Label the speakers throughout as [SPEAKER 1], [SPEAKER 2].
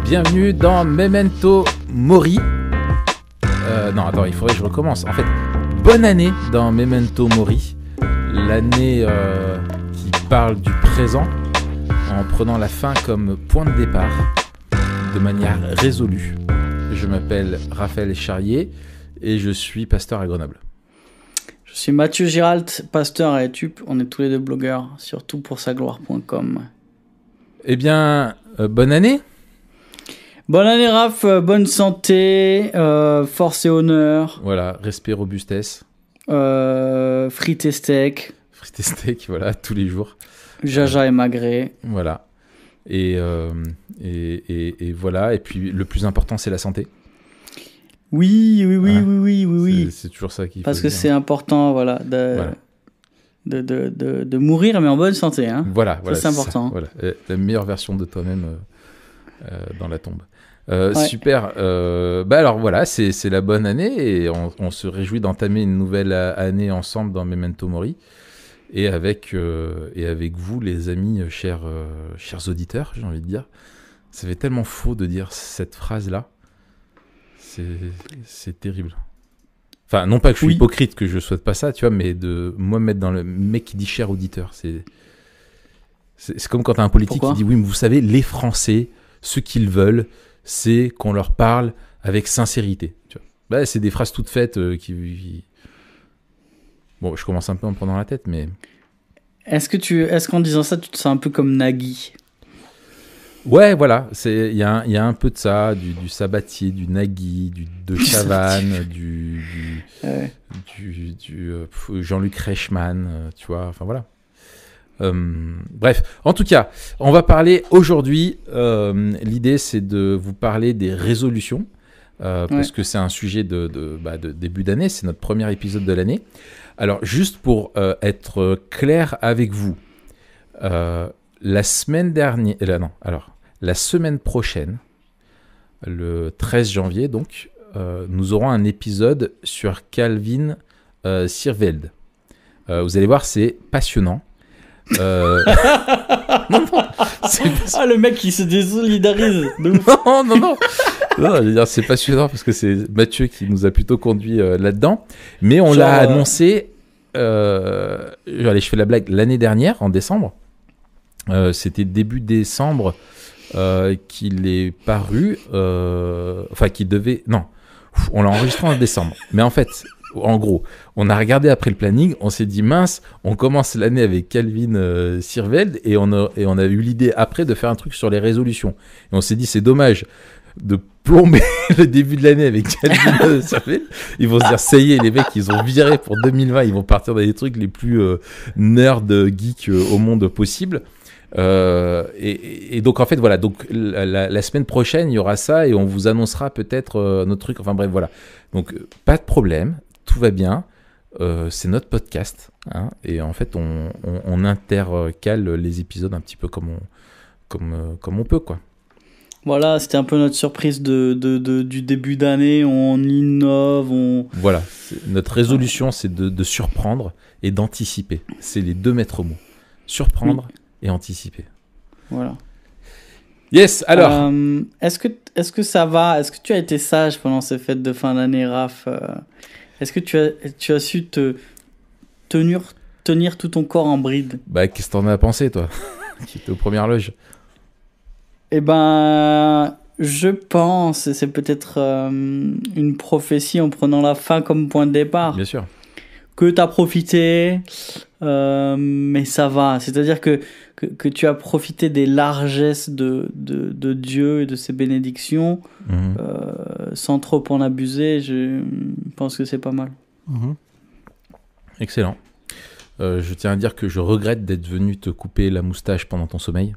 [SPEAKER 1] Bienvenue dans Memento Mori. Non, attends, il faudrait que je recommence. En fait, bonne année dans Memento Mori. L'année qui parle du présent en prenant la fin comme point de départ de manière résolue. Je m'appelle Raphaël Charrier et je suis pasteur à Grenoble.
[SPEAKER 2] Je suis Mathieu Giralt, pasteur à Etup. On est tous les deux blogueurs sur toutpoursagloire.com.
[SPEAKER 1] Eh bien, bonne année.
[SPEAKER 2] Bonne année Raph, bonne santé, force et honneur.
[SPEAKER 1] Voilà, respect, robustesse.
[SPEAKER 2] Frites et steak.
[SPEAKER 1] Frites et steak, voilà, tous les jours.
[SPEAKER 2] Jaja et magret.
[SPEAKER 1] Voilà. Et voilà. Et puis, le plus important, c'est la santé.
[SPEAKER 2] Oui.
[SPEAKER 1] C'est toujours ça qu'il faut
[SPEAKER 2] Parce que
[SPEAKER 1] dire.
[SPEAKER 2] c'est important, voilà, de mourir, mais en bonne santé. Hein.
[SPEAKER 1] Voilà,
[SPEAKER 2] c'est important.
[SPEAKER 1] Ça, voilà. La meilleure version de toi-même dans la tombe.
[SPEAKER 2] Ouais.
[SPEAKER 1] Super. Alors voilà, c'est la bonne année et on se réjouit d'entamer une nouvelle année ensemble dans Memento Mori et avec vous, les amis, chers auditeurs, j'ai envie de dire. Ça fait tellement faux de dire cette phrase-là. C'est terrible. Enfin, non pas que je suis hypocrite, que je souhaite pas ça, tu vois, mais de moi me mettre dans le mec qui dit cher auditeur. C'est comme quand t'as un politique qui dit oui, mais vous savez, les Français, ce qu'ils veulent, c'est qu'on leur parle avec sincérité. Tu vois. Bah, c'est des phrases toutes faites qui... Bon, je commence un peu en me prenant la tête, mais...
[SPEAKER 2] Est-ce qu'en disant ça, tu te sens un peu comme Nagui ?
[SPEAKER 1] Ouais, voilà. Il y a un peu de ça, du Sabatier, du Nagui, de Chavannes, du Jean-Luc Reichmann, tu vois, enfin voilà. Bref, en tout cas, on va parler aujourd'hui, l'idée c'est de vous parler des résolutions, parce que c'est un sujet de début d'année, c'est notre premier épisode de l'année. Alors, juste pour être clair avec vous, la semaine prochaine, le 13 janvier, donc, nous aurons un épisode sur Calvin Sierveld. Vous allez voir, c'est passionnant. Non,
[SPEAKER 2] le mec qui se désolidarise de ouf.
[SPEAKER 1] Non, je veux dire, c'est passionnant parce que c'est Mathieu qui nous a plutôt conduit là-dedans, mais on l'a annoncé allez, je fais la blague, l'année dernière en décembre. C'était début décembre qu'il est paru, on l'a enregistré en décembre, mais en fait, en gros, on a regardé après le planning, on s'est dit mince, on commence l'année avec Calvin Sierveld et on a eu l'idée après de faire un truc sur les résolutions. Et on s'est dit c'est dommage de plomber le début de l'année avec Calvin Sierveld. Ils vont se dire ça y est, les mecs, ils ont viré pour 2020, ils vont partir dans les trucs les plus nerds geeks au monde possible. Et donc en fait voilà, donc la semaine prochaine il y aura ça et on vous annoncera peut-être notre truc, enfin bref voilà, donc pas de problème, tout va bien, c'est notre podcast, hein, et en fait on intercale les épisodes un petit peu comme on peut, quoi.
[SPEAKER 2] Voilà, c'était un peu notre surprise du début d'année, on innove,
[SPEAKER 1] Voilà, notre résolution c'est de surprendre et d'anticiper, c'est les deux maîtres mots, surprendre et anticiper. Voilà. Yes, alors.
[SPEAKER 2] Est-ce que ça va ? Est-ce que tu as été sage pendant ces fêtes de fin d'année, Raph ? Est-ce que tu as su tenir tout ton corps en bride ?
[SPEAKER 1] Bah, qu'est-ce que t'en as pensé, toi, qui était aux premières loges ?
[SPEAKER 2] Eh ben, je pense, et c'est peut-être une prophétie en prenant la fin comme point de départ.
[SPEAKER 1] Bien sûr.
[SPEAKER 2] Que tu as profité, mais ça va. C'est-à-dire que tu as profité des largesses de Dieu et de ses bénédictions, sans trop en abuser. Je pense que c'est pas mal.
[SPEAKER 1] Excellent. Je tiens à dire que je regrette d'être venu te couper la moustache pendant ton sommeil.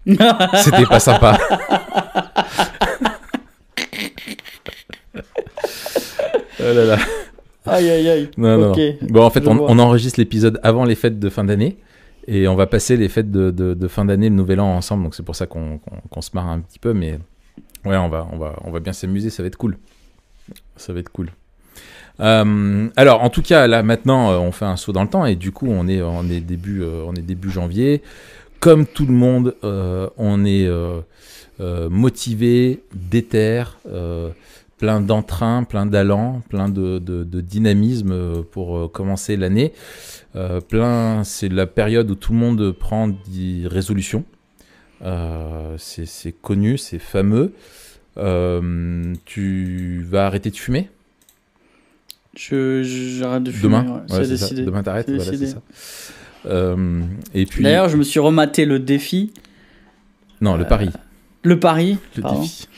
[SPEAKER 1] C'était pas sympa. Oh là là.
[SPEAKER 2] Aïe.
[SPEAKER 1] Non.
[SPEAKER 2] Okay.
[SPEAKER 1] Bon, en fait, on enregistre l'épisode avant les fêtes de fin d'année et on va passer les fêtes de fin d'année, le nouvel an ensemble. Donc c'est pour ça qu'on se marre un petit peu, mais ouais, on va bien s'amuser. Ça va être cool. Alors, en tout cas, là maintenant, on fait un saut dans le temps et du coup, on est début janvier. Comme tout le monde, on est motivé, déter, plein d'entrain, plein d'allant, plein de dynamisme pour commencer l'année. C'est la période où tout le monde prend des résolutions. C'est connu, c'est fameux. Tu vas arrêter de fumer?
[SPEAKER 2] J'arrête de fumer.
[SPEAKER 1] Demain,
[SPEAKER 2] c'est décidé.
[SPEAKER 1] Ça. Demain t'arrêtes, voilà, c'est ça. Et puis...
[SPEAKER 2] D'ailleurs, je me suis rematé le défi.
[SPEAKER 1] Non, le pari.
[SPEAKER 2] Le pari.
[SPEAKER 1] Le défi.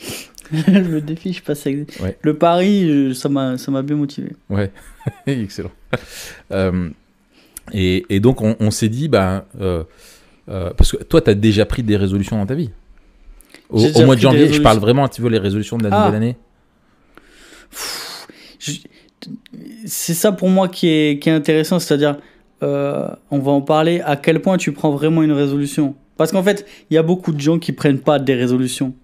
[SPEAKER 2] Le défi, je passe. Ouais. Le pari, ça m'a bien motivé.
[SPEAKER 1] Ouais, excellent. Et donc, on s'est dit, parce que toi, tu as déjà pris des résolutions dans ta vie. Au mois de janvier, je parle vraiment, tu veux, les résolutions de la nouvelle année.
[SPEAKER 2] C'est ça pour moi qui est intéressant, c'est-à-dire, on va en parler, à quel point tu prends vraiment une résolution. Parce qu'en fait, il y a beaucoup de gens qui prennent pas des résolutions.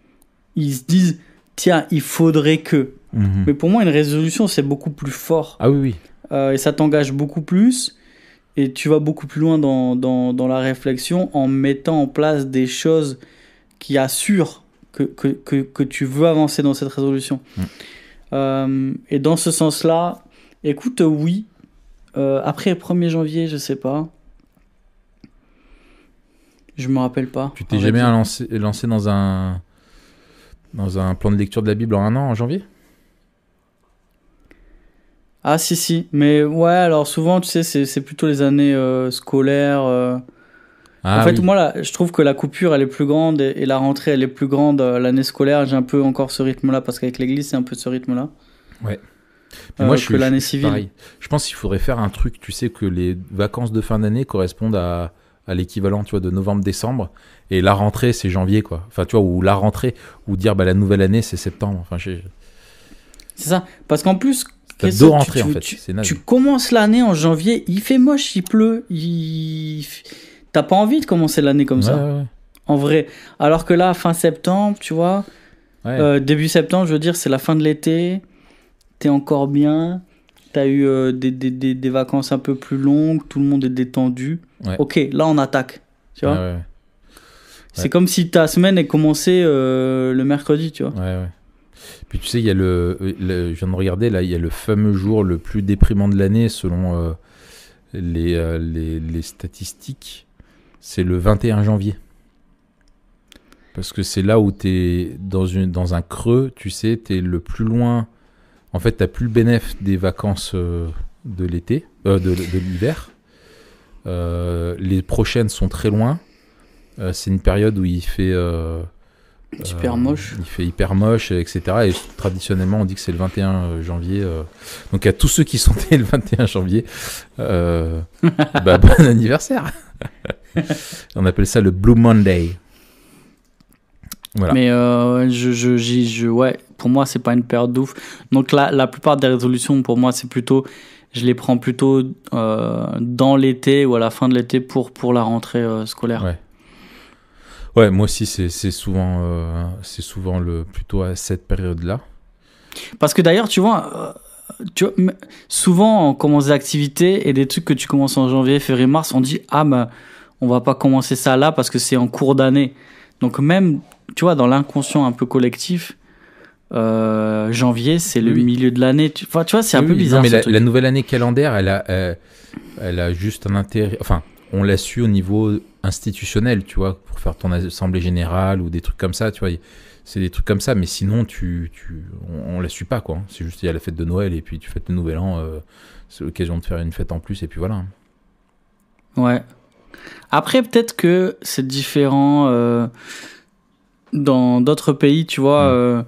[SPEAKER 2] Ils se disent, tiens, il faudrait que. Mais pour moi, une résolution, c'est beaucoup plus fort.
[SPEAKER 1] Ah oui.
[SPEAKER 2] Et ça t'engage beaucoup plus. Et tu vas beaucoup plus loin dans la réflexion en mettant en place des choses qui assurent que tu veux avancer dans cette résolution. Et dans ce sens-là, écoute, oui. Après le 1er janvier, je sais pas. Je me rappelle pas.
[SPEAKER 1] Tu t'es jamais lancé dans un plan de lecture de la Bible en 1 an, en janvier?
[SPEAKER 2] Ah si. Mais ouais, alors souvent, tu sais, c'est plutôt les années scolaires. En fait, moi, là, je trouve que la coupure, elle est plus grande et la rentrée, elle est plus grande. L'année scolaire, j'ai un peu encore ce rythme-là parce qu'avec l'église, c'est un peu ce rythme-là.
[SPEAKER 1] Ouais. Mais moi,
[SPEAKER 2] l'année civile.
[SPEAKER 1] Pareil. Je pense qu'il faudrait faire un truc, tu sais, que les vacances de fin d'année correspondent à l'équivalent, tu vois, de novembre-décembre, et la rentrée, c'est janvier, quoi. Enfin, tu vois, ou la rentrée, ou dire, la nouvelle année, c'est septembre. Enfin,
[SPEAKER 2] c'est ça. Parce qu'en plus,
[SPEAKER 1] t'as 2 rentrées, en fait.
[SPEAKER 2] Tu commences l'année en janvier, il fait moche, il pleut, t'as pas envie de commencer l'année comme ça.
[SPEAKER 1] Ouais.
[SPEAKER 2] En vrai. Alors que là, fin septembre, tu vois, début septembre, je veux dire, c'est la fin de l'été, t'es encore bien, t'as eu des vacances un peu plus longues, tout le monde est détendu. Ouais. Ok, là, on attaque. Tu vois C'est comme si ta semaine est commencée le mercredi, tu vois.
[SPEAKER 1] Ouais. Puis tu sais, il y a je viens de regarder, là, il y a le fameux jour le plus déprimant de l'année selon les statistiques. C'est le 21 janvier. Parce que c'est là où t'es dans un creux, tu sais, t'es le plus loin. En fait, t'as plus le bénéfice des vacances de l'été, de l'hiver. Les prochaines sont très loin. C'est une période où il fait
[SPEAKER 2] hyper moche.
[SPEAKER 1] Il fait hyper moche, etc. Et traditionnellement, on dit que c'est le 21 janvier. Donc, à tous ceux qui sont nés le 21 janvier, bon anniversaire. On appelle ça le Blue Monday. Voilà.
[SPEAKER 2] Mais ouais, pour moi, c'est pas une période d'ouf. Donc, la plupart des résolutions, pour moi, c'est plutôt... Je les prends plutôt dans l'été ou à la fin de l'été pour la rentrée scolaire.
[SPEAKER 1] Ouais, moi aussi, c'est souvent plutôt à cette période-là.
[SPEAKER 2] Parce que d'ailleurs, tu vois, souvent, on commence des activités et des trucs que tu commences en janvier, février, mars, on dit, on va pas commencer ça là parce que c'est en cours d'année. Donc même, tu vois, dans l'inconscient un peu collectif, janvier, c'est le milieu de l'année. Tu vois, c'est un peu bizarre.
[SPEAKER 1] Non, mais la nouvelle année calendaire, elle a juste un intérêt. Enfin, on l'a su au niveau institutionnel, tu vois, pour faire ton assemblée générale ou des trucs comme ça, tu vois. C'est des trucs comme ça, mais sinon, on la suit pas, quoi. C'est juste, il y a la fête de Noël et puis tu fêtes le Nouvel An. C'est l'occasion de faire une fête en plus et puis voilà.
[SPEAKER 2] Ouais. Après, peut-être que c'est différent dans d'autres pays, tu vois.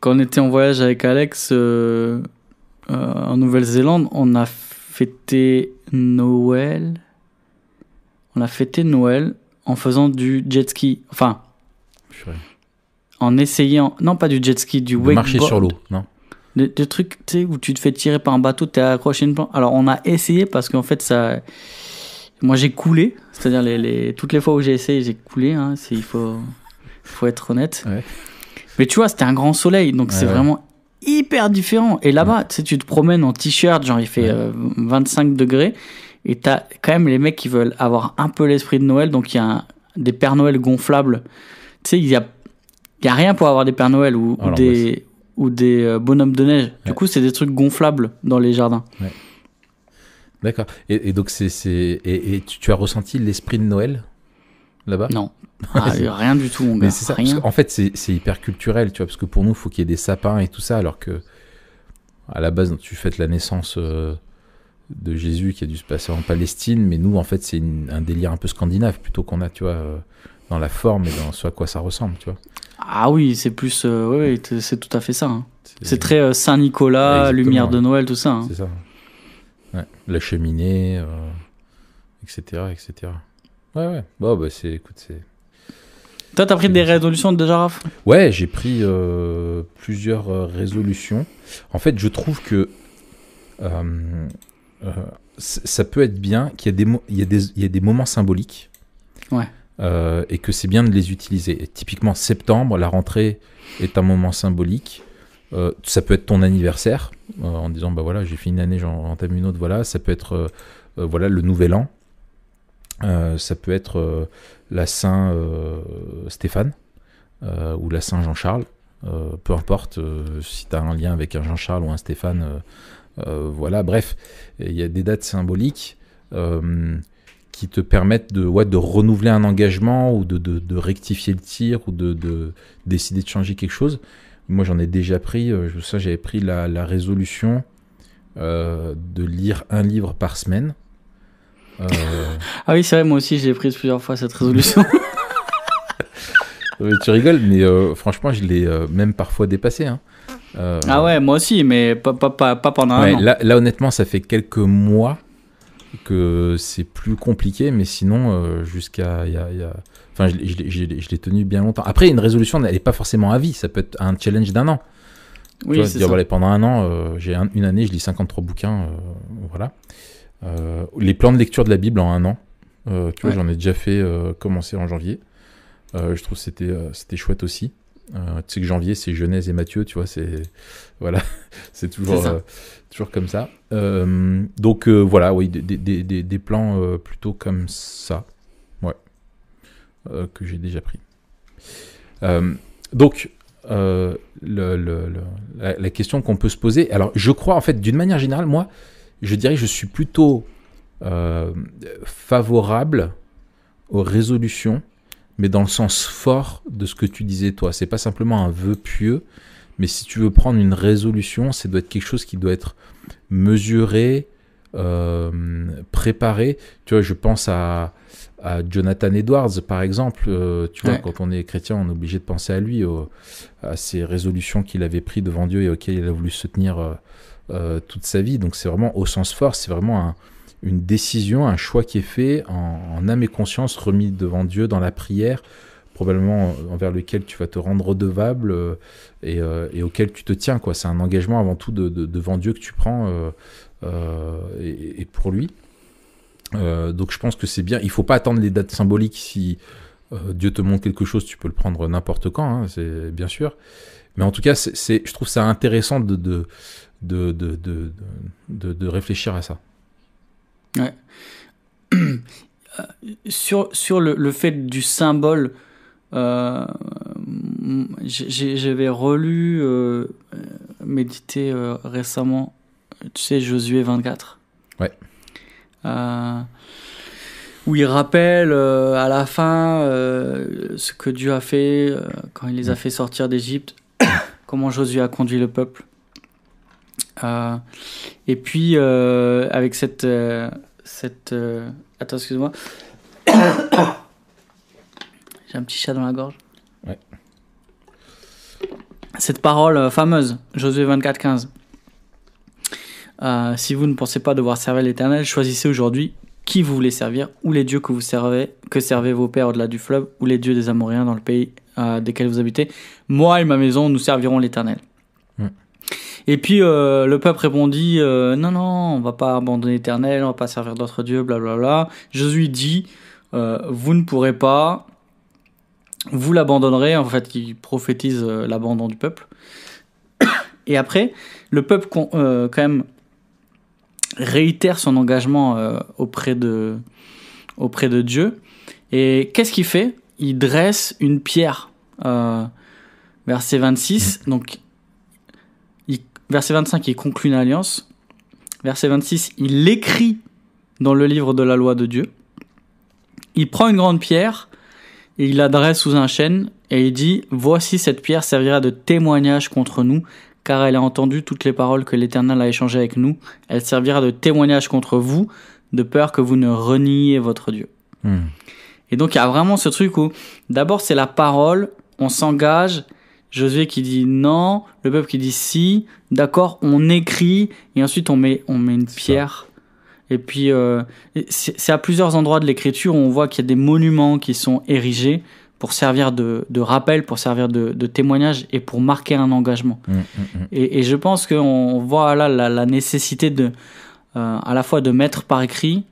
[SPEAKER 2] Quand on était en voyage avec Alex en Nouvelle-Zélande, on a fêté Noël. On a fêté Noël en faisant du jet ski. Enfin, en essayant... Non, pas du jet ski, du wakeboard.
[SPEAKER 1] Marcher sur l'eau, non.
[SPEAKER 2] Des trucs, tu sais, où tu te fais tirer par un bateau, t'es accroché à une planche. Alors, on a essayé parce qu'en fait, ça... Moi, j'ai coulé. C'est-à-dire, toutes les fois où j'ai essayé, j'ai coulé. Hein. Il faut être honnête. Ouais. Mais tu vois, c'était un grand soleil. Donc, c'est vraiment hyper différent. Et là-bas, tu sais, tu te promènes en t-shirt. Genre, il fait 25 degrés. Et t'as quand même les mecs qui veulent avoir un peu l'esprit de Noël. Donc, il y a des Pères Noël gonflables. Tu sais, il y a Il n'y a rien pour avoir des Pères Noël ou des bonhommes de neige. Du coup, c'est des trucs gonflables dans les jardins.
[SPEAKER 1] Ouais. D'accord. Et donc, tu as ressenti l'esprit de Noël là-bas?
[SPEAKER 2] Non. Rien du tout, mon gars.
[SPEAKER 1] Mais c'est ça.
[SPEAKER 2] Rien.
[SPEAKER 1] En fait, c'est hyper culturel, tu vois, parce que pour nous, il faut qu'il y ait des sapins et tout ça, alors que à la base, tu fêtes la naissance de Jésus qui a dû se passer en Palestine, mais nous, en fait, c'est un délire un peu scandinave plutôt qu'on a, tu vois, dans la forme et dans ce à quoi ça ressemble, tu vois.
[SPEAKER 2] Ah oui, c'est plus... oui, c'est tout à fait ça. Hein. C'est très Saint-Nicolas, lumière de Noël, tout ça. Hein.
[SPEAKER 1] C'est ça. Ouais. La cheminée, etc., etc. Ouais. Bon, bah, écoute.
[SPEAKER 2] Toi, t'as pris des résolutions déjà, Raph ?
[SPEAKER 1] Ouais, j'ai pris plusieurs résolutions. En fait, je trouve que ça peut être bien qu'il y ait des moments symboliques.
[SPEAKER 2] Ouais.
[SPEAKER 1] Et que c'est bien de les utiliser. Et typiquement, septembre, la rentrée est un moment symbolique. Ça peut être ton anniversaire, en disant, bah voilà, j'ai fini une année, j'en entame une autre, voilà. Ça peut être voilà, le nouvel an. Ça peut être la Saint Stéphane ou la Saint Jean-Charles. Peu importe si tu as un lien avec un Jean-Charles ou un Stéphane. Voilà, bref, il y a des dates symboliques qui te permettent de renouveler un engagement ou de rectifier le tir ou de décider de changer quelque chose. Moi, j'en ai déjà pris. J'avais pris la résolution de lire un livre par semaine.
[SPEAKER 2] Ah oui, c'est vrai, moi aussi, j'ai pris plusieurs fois cette résolution.
[SPEAKER 1] Tu rigoles, mais franchement, je l'ai même parfois dépassé. Hein.
[SPEAKER 2] Ah ouais, moi aussi, mais pas pendant un an.
[SPEAKER 1] Là, honnêtement, ça fait quelques mois que c'est plus compliqué, mais sinon, jusqu'à... Enfin, je l'ai tenu bien longtemps. Après, une résolution, elle n'est pas forcément à vie. Ça peut être un challenge d'un an.
[SPEAKER 2] Oui,
[SPEAKER 1] tu vois,
[SPEAKER 2] c'est
[SPEAKER 1] dire,
[SPEAKER 2] ça.
[SPEAKER 1] voilà, pendant un an, j'ai une année, je lis 53 bouquins. Voilà. Les plans de lecture de la Bible en un an. Tu vois, j'en ai déjà fait commencer en janvier. Je trouve que c'était chouette aussi. Tu sais que janvier, c'est Genèse et Matthieu, tu vois, voilà, c'est toujours comme ça. Donc voilà, oui, des plans plutôt comme ça, ouais, que j'ai déjà pris. Donc la question qu'on peut se poser, alors je crois en fait, d'une manière générale, moi, je dirais que je suis plutôt favorable aux résolutions, mais dans le sens fort de ce que tu disais toi. C'est pas simplement un vœu pieux, mais si tu veux prendre une résolution, ça doit être quelque chose qui doit être mesuré, préparé. Tu vois, je pense à Jonathan Edwards, par exemple. Tu vois, quand on est chrétien, on est obligé de penser à lui, à ces résolutions qu'il avait prises devant Dieu et auxquelles il a voulu se tenir toute sa vie. Donc c'est vraiment au sens fort, c'est vraiment une décision, un choix qui est fait en âme et conscience, remis devant Dieu dans la prière, probablement envers lequel tu vas te rendre redevable et auquel tu te tiens, quoi. C'est un engagement avant tout devant Dieu que tu prends et pour lui. Donc je pense que c'est bien. Il ne faut pas attendre les dates symboliques. Si Dieu te montre quelque chose, tu peux le prendre n'importe quand, hein, c'est bien sûr. Mais en tout cas, je trouve ça intéressant de réfléchir à ça.
[SPEAKER 2] Ouais. Sur le fait du symbole, j'avais relu, médité récemment, tu sais, Josué 24.
[SPEAKER 1] Ouais.
[SPEAKER 2] Où il rappelle à la fin ce que Dieu a fait quand il les a fait sortir d'Égypte, comment Josué a conduit le peuple. Et puis avec cette attends, excuse-moi. J'ai un petit chat dans la gorge.
[SPEAKER 1] Ouais.
[SPEAKER 2] Cette parole fameuse, Josué 24, 15. Si vous ne pensez pas devoir servir l'Éternel, choisissez aujourd'hui qui vous voulez servir, ou les dieux que servaient vos pères au-delà du fleuve, ou les dieux des Amoréens dans le pays desquels vous habitez. Moi et ma maison, nous servirons l'Éternel. Et puis le peuple répondit non, on va pas abandonner l'Éternel, on va pas servir d'autres dieux, blablabla. Josué dit vous ne pourrez pas, vous l'abandonnerez. En fait, il prophétise l'abandon du peuple. Et après, le peuple quand même réitère son engagement auprès de Dieu. Et qu'est-ce qu'il fait ? Il dresse une pierre Verset 26, donc, verset 25, il conclut une alliance. Verset 26, il l'écrit dans le livre de la loi de Dieu. Il prend une grande pierre et il l'adresse sous un chêne et il dit « Voici cette pierre servira de témoignage contre nous, car elle a entendu toutes les paroles que l'Éternel a échangées avec nous. Elle servira de témoignage contre vous, de peur que vous ne reniez votre Dieu. » Et donc il y a vraiment ce truc où d'abord c'est la parole, on s'engage, Josué qui dit non, le peuple qui dit si, d'accord, on écrit et ensuite on met une pierre. Et puis c'est à plusieurs endroits de l'écriture où on voit qu'il y a des monuments qui sont érigés pour servir de rappel, pour servir de témoignage et pour marquer un engagement. Et je pense qu'on voit là la nécessité à la fois de mettre par écrit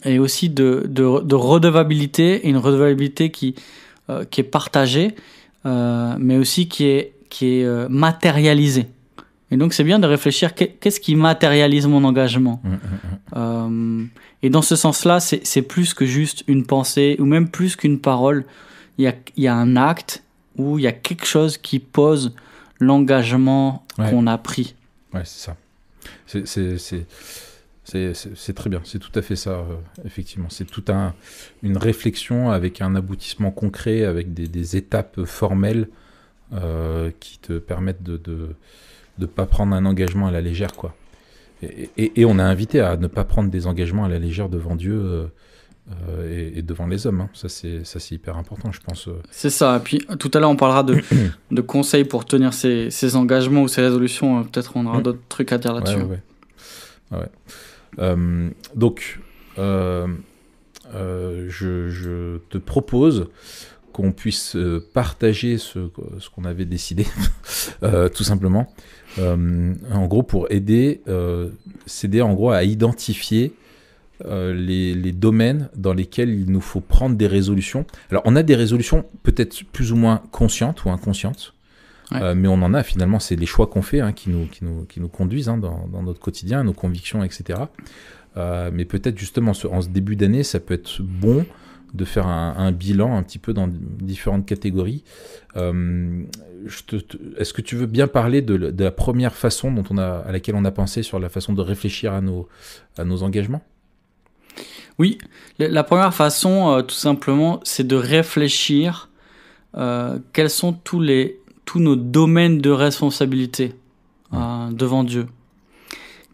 [SPEAKER 2] et aussi de redevabilité, et une redevabilité qui est partagée, mais aussi qui est matérialisée. Et donc c'est bien de réfléchir qu'est-ce qui matérialise mon engagement. Et dans ce sens-là, c'est plus que juste une pensée, ou même plus qu'une parole. Il y a un acte où il y a quelque chose qui pose l'engagement qu'on a pris.
[SPEAKER 1] Ouais, c'est ça. C'est très bien, c'est tout à fait ça, effectivement. C'est toute une réflexion avec un aboutissement concret, avec des étapes formelles qui te permettent de ne pas prendre un engagement à la légère, quoi. Et on a invité à ne pas prendre des engagements à la légère devant Dieu et devant les hommes. Hein. Ça, c'est hyper important, je pense.
[SPEAKER 2] C'est ça. Et puis, tout à l'heure, on parlera de conseils pour tenir ces engagements ou ces résolutions. Peut-être on aura d'autres trucs à dire là-dessus.
[SPEAKER 1] Donc, je te propose qu'on puisse partager ce qu'on avait décidé, tout simplement. En gros, pour s'aider en gros à identifier les domaines dans lesquels il nous faut prendre des résolutions. Alors, on a des résolutions peut-être plus ou moins conscientes ou inconscientes. Mais on en a finalement, c'est les choix qu'on fait qui nous conduisent dans notre quotidien, nos convictions, etc. Mais peut-être justement en ce début d'année, ça peut être bon de faire un bilan un petit peu dans différentes catégories. Est-ce que tu veux bien parler de la première façon à laquelle on a pensé sur la façon de réfléchir à nos engagements ?
[SPEAKER 2] Oui, la première façon, tout simplement, c'est de réfléchir quels sont tous nos domaines de responsabilité devant Dieu.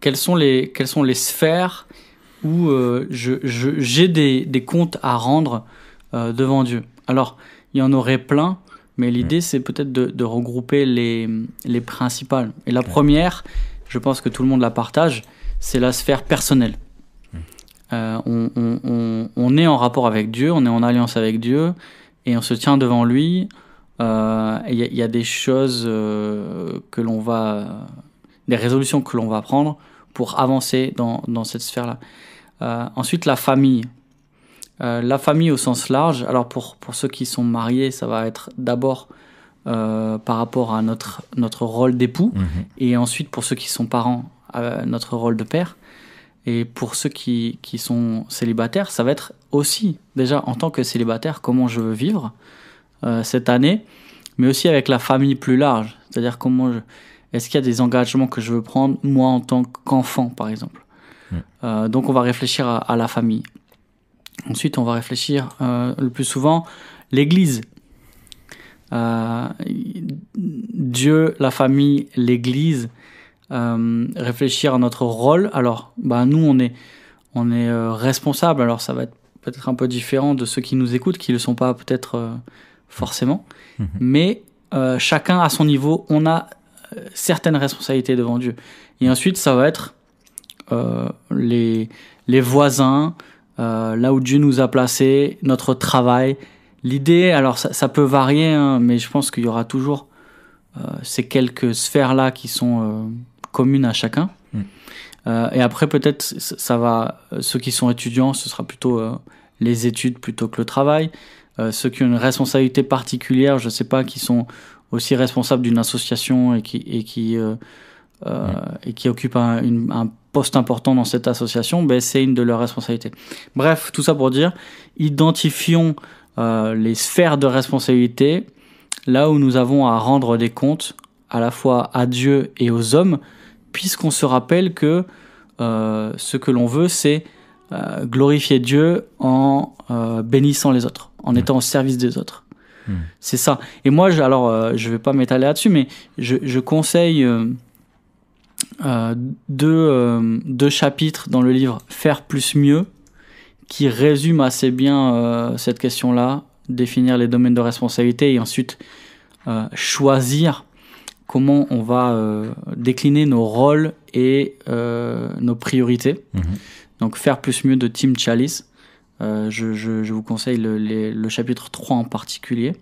[SPEAKER 2] Quelles sont les sphères où j'ai des comptes à rendre devant Dieu. Alors, il y en aurait plein, mais l'idée, c'est peut-être de regrouper les principales. Et la première, je pense que tout le monde la partage, c'est la sphère personnelle. On est en rapport avec Dieu, on est en alliance avec Dieu, et on se tient devant lui. Il y a des choses des résolutions que l'on va prendre pour avancer dans cette sphère-là. Ensuite, la famille. La famille au sens large. Alors pour ceux qui sont mariés, ça va être d'abord par rapport à notre rôle d'époux, et ensuite pour ceux qui sont parents, notre rôle de père. Et pour ceux qui sont célibataires, ça va être aussi, déjà en tant que célibataire, comment je veux vivre cette année, mais aussi avec la famille plus large. C'est-à-dire est-ce qu'il y a des engagements que je veux prendre, moi en tant qu'enfant, par exemple. Donc on va réfléchir à la famille. Ensuite, on va réfléchir le plus souvent l'Église. Dieu, la famille, l'Église. Réfléchir à notre rôle. Alors, nous, on est responsable. Alors, ça va être peut-être un peu différent de ceux qui nous écoutent, qui ne le sont pas peut-être forcément. Mais chacun à son niveau, on a certaines responsabilités devant Dieu. Et ensuite, ça va être les voisins, là où Dieu nous a placés, notre travail. L'idée, alors ça peut varier, mais je pense qu'il y aura toujours ces quelques sphères-là qui sont communes à chacun. Et après, peut-être, ceux qui sont étudiants, ce sera plutôt les études plutôt que le travail. Ceux qui ont une responsabilité particulière, je ne sais pas, qui sont aussi responsables d'une association et qui occupent un poste important dans cette association, c'est une de leurs responsabilités. Bref, tout ça pour dire, identifions les sphères de responsabilité, là où nous avons à rendre des comptes à la fois à Dieu et aux hommes, puisqu'on se rappelle que ce que l'on veut, c'est glorifier Dieu en bénissant les autres, en étant au service des autres. C'est ça. Et moi, je vais pas m'étaler là-dessus, mais je conseille deux chapitres dans le livre Faire plus mieux, qui résument assez bien cette question-là, définir les domaines de responsabilité et ensuite choisir comment on va décliner nos rôles et nos priorités. Donc Faire plus mieux de Tim Challies. Je vous conseille le chapitre 3 en particulier.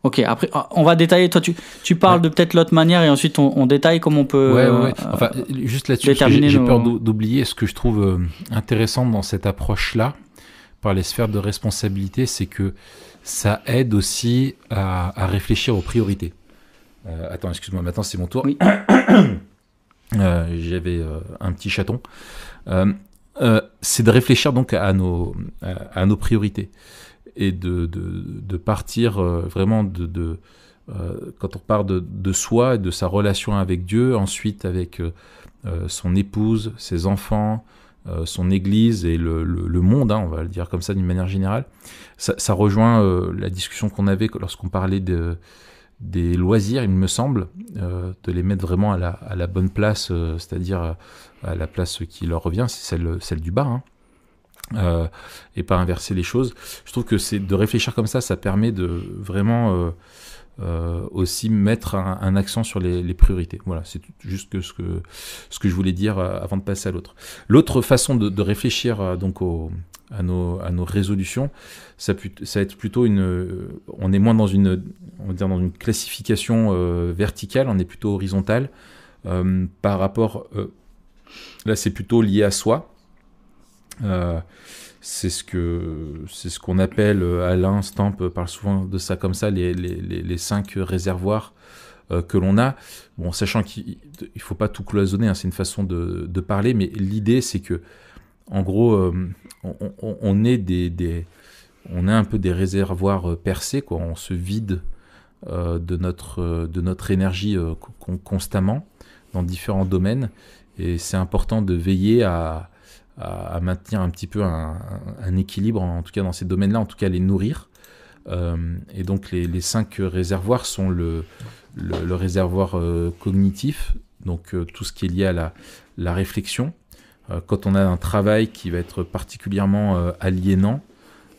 [SPEAKER 2] Ok, après, on va détailler. Toi, tu parles de peut-être l'autre manière et ensuite on détaille comment on peut
[SPEAKER 1] Enfin, juste là-dessus, parce que j'ai peur d'oublier ce que je trouve intéressant dans cette approche-là, par les sphères de responsabilité, c'est que ça aide aussi à réfléchir aux priorités. Attends, excuse-moi, maintenant c'est mon tour.
[SPEAKER 2] Oui.
[SPEAKER 1] J'avais un petit chaton. C'est de réfléchir donc à nos priorités et de partir vraiment quand on part de soi et de sa relation avec Dieu, ensuite avec son épouse, ses enfants, son église et le monde, on va le dire comme ça d'une manière générale. Ça rejoint la discussion qu'on avait lorsqu'on parlait des loisirs, il me semble, de les mettre vraiment à la bonne place, c'est-à-dire à la place qui leur revient, c'est celle du bas, et pas inverser les choses. Je trouve que c'est de réfléchir comme ça permet de vraiment aussi mettre un accent sur les priorités. Voilà, c'est juste ce que je voulais dire avant de passer à l'autre. L'autre façon de réfléchir donc à nos résolutions, ça va être plutôt on est moins dans une classification verticale, on est plutôt horizontale par rapport. Là, c'est plutôt lié à soi. C'est ce qu'on appelle, Alain Stamp parle souvent de ça comme ça, les 5 réservoirs que l'on a. Bon, sachant qu'il faut pas tout cloisonner, c'est une façon de parler, mais l'idée c'est que, en gros, on est un peu des réservoirs percés, quoi. On se vide de notre énergie constamment dans différents domaines, et c'est important de veiller à maintenir un petit peu un équilibre, en tout cas dans ces domaines-là, en tout cas les nourrir. Et donc les 5 réservoirs sont le réservoir cognitif, donc tout ce qui est lié à la réflexion. Quand on a un travail qui va être particulièrement aliénant,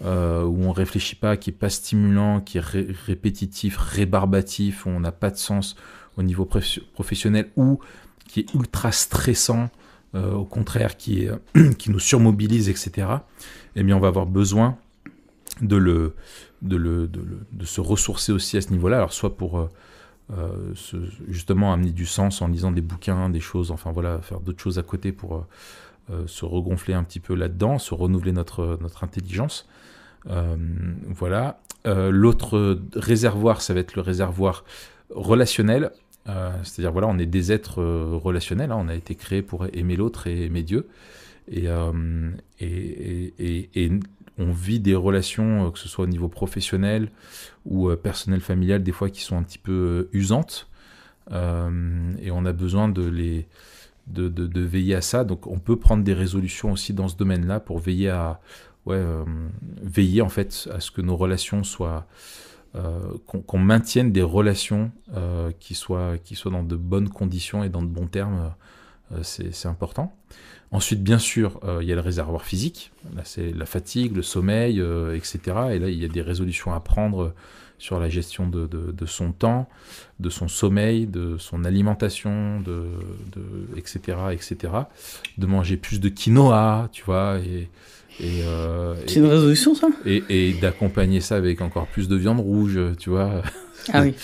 [SPEAKER 1] où on ne réfléchit pas, qui n'est pas stimulant, qui est répétitif, rébarbatif, où on n'a pas de sens au niveau professionnel, ou qui est ultra stressant, au contraire, qui nous surmobilise, etc., eh bien, on va avoir besoin de se ressourcer aussi à ce niveau-là. Alors, soit pour justement amener du sens en lisant des bouquins, des choses, enfin voilà, faire d'autres choses à côté pour se regonfler un petit peu là-dedans, se renouveler notre intelligence. Voilà. L'autre réservoir, ça va être le réservoir relationnel. C'est-à-dire, voilà, on est des êtres relationnels, on a été créés pour aimer l'autre et aimer Dieu, et on vit des relations, que ce soit au niveau professionnel ou personnel, familial, des fois qui sont un petit peu usantes, et on a besoin de veiller à ça. Donc on peut prendre des résolutions aussi dans ce domaine-là pour veiller veiller en fait à ce que nos relations soient qu'on maintienne des relations qui soient dans de bonnes conditions et dans de bons termes. C'est important. Ensuite, bien sûr, il y a le réservoir physique. Là, c'est la fatigue, le sommeil, etc. Et là, il y a des résolutions à prendre sur la gestion de son temps, de son sommeil, de son alimentation, etc., etc. De manger plus de quinoa, tu vois,
[SPEAKER 2] c'est une résolution, ça ?
[SPEAKER 1] Et d'accompagner ça avec encore plus de viande rouge, tu vois.
[SPEAKER 2] Ah oui.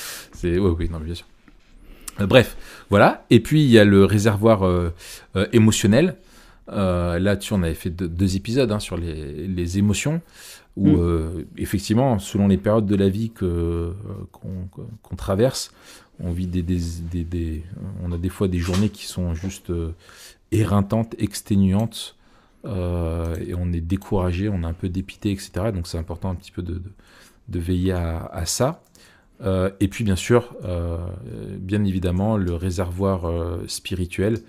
[SPEAKER 1] Oui, non, bien sûr. Bref, voilà. Et puis, il y a le réservoir émotionnel. Là-dessus, on avait fait 2 épisodes sur les émotions, où effectivement, selon les périodes de la vie qu'on traverse, on vit on a des fois des journées qui sont juste éreintantes, exténuantes, et on est découragé, on est un peu dépité, etc. Donc c'est important un petit peu veiller à ça. Et puis bien sûr, bien évidemment, le réservoir spirituel,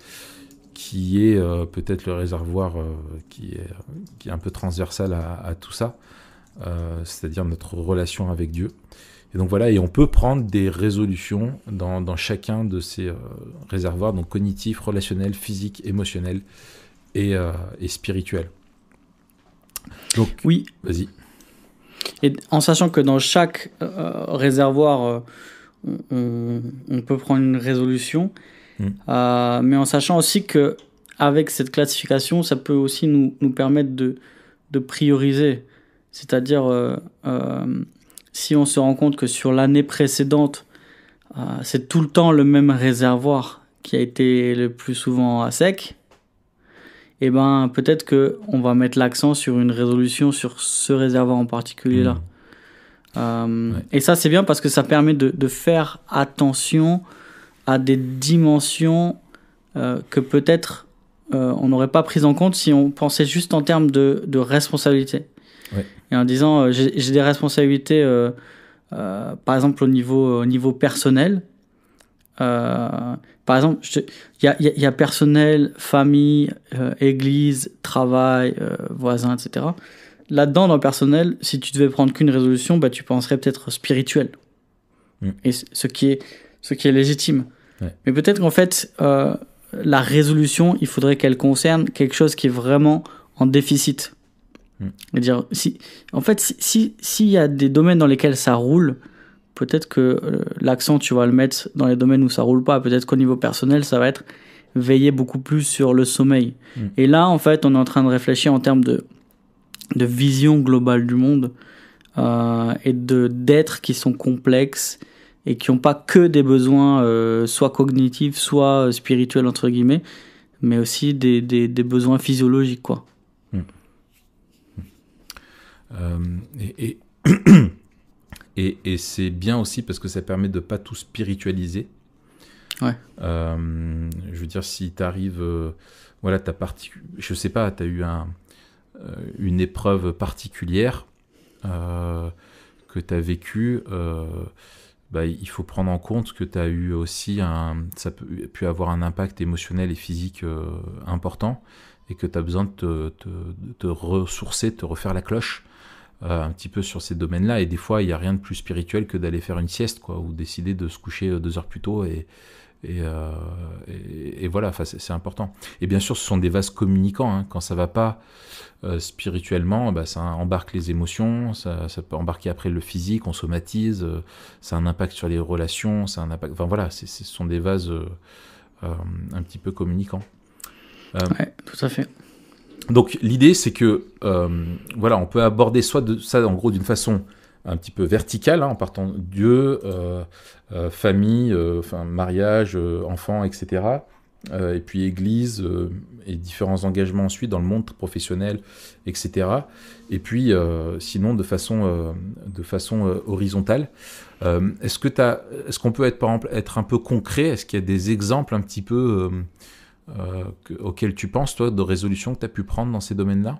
[SPEAKER 1] qui est peut-être le réservoir qui est un peu transversal à tout ça, c'est-à-dire notre relation avec Dieu. Et donc voilà, et on peut prendre des résolutions dans chacun de ces réservoirs, donc cognitifs, relationnels, physiques, émotionnels et spirituels. Donc,
[SPEAKER 2] oui.
[SPEAKER 1] Vas-y.
[SPEAKER 2] Et en sachant que dans chaque réservoir, on peut prendre une résolution, mais en sachant aussi que avec cette classification, ça peut aussi nous permettre de prioriser. C'est-à-dire, si on se rend compte que sur l'année précédente, c'est tout le temps le même réservoir qui a été le plus souvent à sec, et ben peut-être que on va mettre l'accent sur une résolution sur ce réservoir en particulier là. Et ça c'est bien parce que ça permet de faire attention à des dimensions que peut-être on n'aurait pas prises en compte si on pensait juste en termes de responsabilité. Et en disant j'ai des responsabilités par exemple au niveau personnel. Par exemple, il y a personnel, famille, église, travail, voisin, etc. Là-dedans, dans le personnel, si tu devais prendre qu'une résolution, bah, tu penserais peut-être spirituel. Et ce qui est légitime. Mais peut-être qu'en fait, la résolution, il faudrait qu'elle concerne quelque chose qui est vraiment en déficit. C'est-à-dire, s'il y a des domaines dans lesquels ça roule, peut-être que l'accent, tu vas le mettre dans les domaines où ça roule pas. Peut-être qu'au niveau personnel, ça va être veiller beaucoup plus sur le sommeil. Et là, en fait, on est en train de réfléchir en termes de vision globale du monde et d'êtres qui sont complexes et qui n'ont pas que des besoins soit cognitifs, soit spirituels, entre guillemets, mais aussi des besoins physiologiques, quoi.
[SPEAKER 1] Et c'est bien aussi parce que ça permet de ne pas tout spiritualiser. Je veux dire, si tu arrives, voilà, je sais pas, tu as eu une épreuve particulière que tu as vécue, bah, il faut prendre en compte que tu as eu aussi ça peut pu avoir un impact émotionnel et physique important et que tu as besoin de te ressourcer, de te refaire la cloche. Un petit peu sur ces domaines-là, et des fois il n'y a rien de plus spirituel que d'aller faire une sieste, quoi, ou décider de se coucher 2 heures plus tôt, et voilà, c'est important. Et bien sûr, ce sont des vases communicants, hein. Quand ça va pas spirituellement, bah, ça embarque les émotions, ça peut embarquer après le physique, on somatise, ça a un impact sur les relations, ça a un impact, enfin voilà, ce sont des vases un petit peu communicants.
[SPEAKER 2] Ouais, tout à fait.
[SPEAKER 1] Donc l'idée, c'est que voilà, on peut aborder ça en gros d'une façon un petit peu verticale, hein, en partant de Dieu, famille, mariage, enfants, etc. Et puis Église et différents engagements ensuite dans le monde professionnel, etc. Et puis sinon de façon horizontale. Est-ce qu'on peut par exemple être un peu concret? Est-ce qu'il y a des exemples un petit peu auxquels tu penses, toi, de résolutions que tu as pu prendre dans ces domaines-là?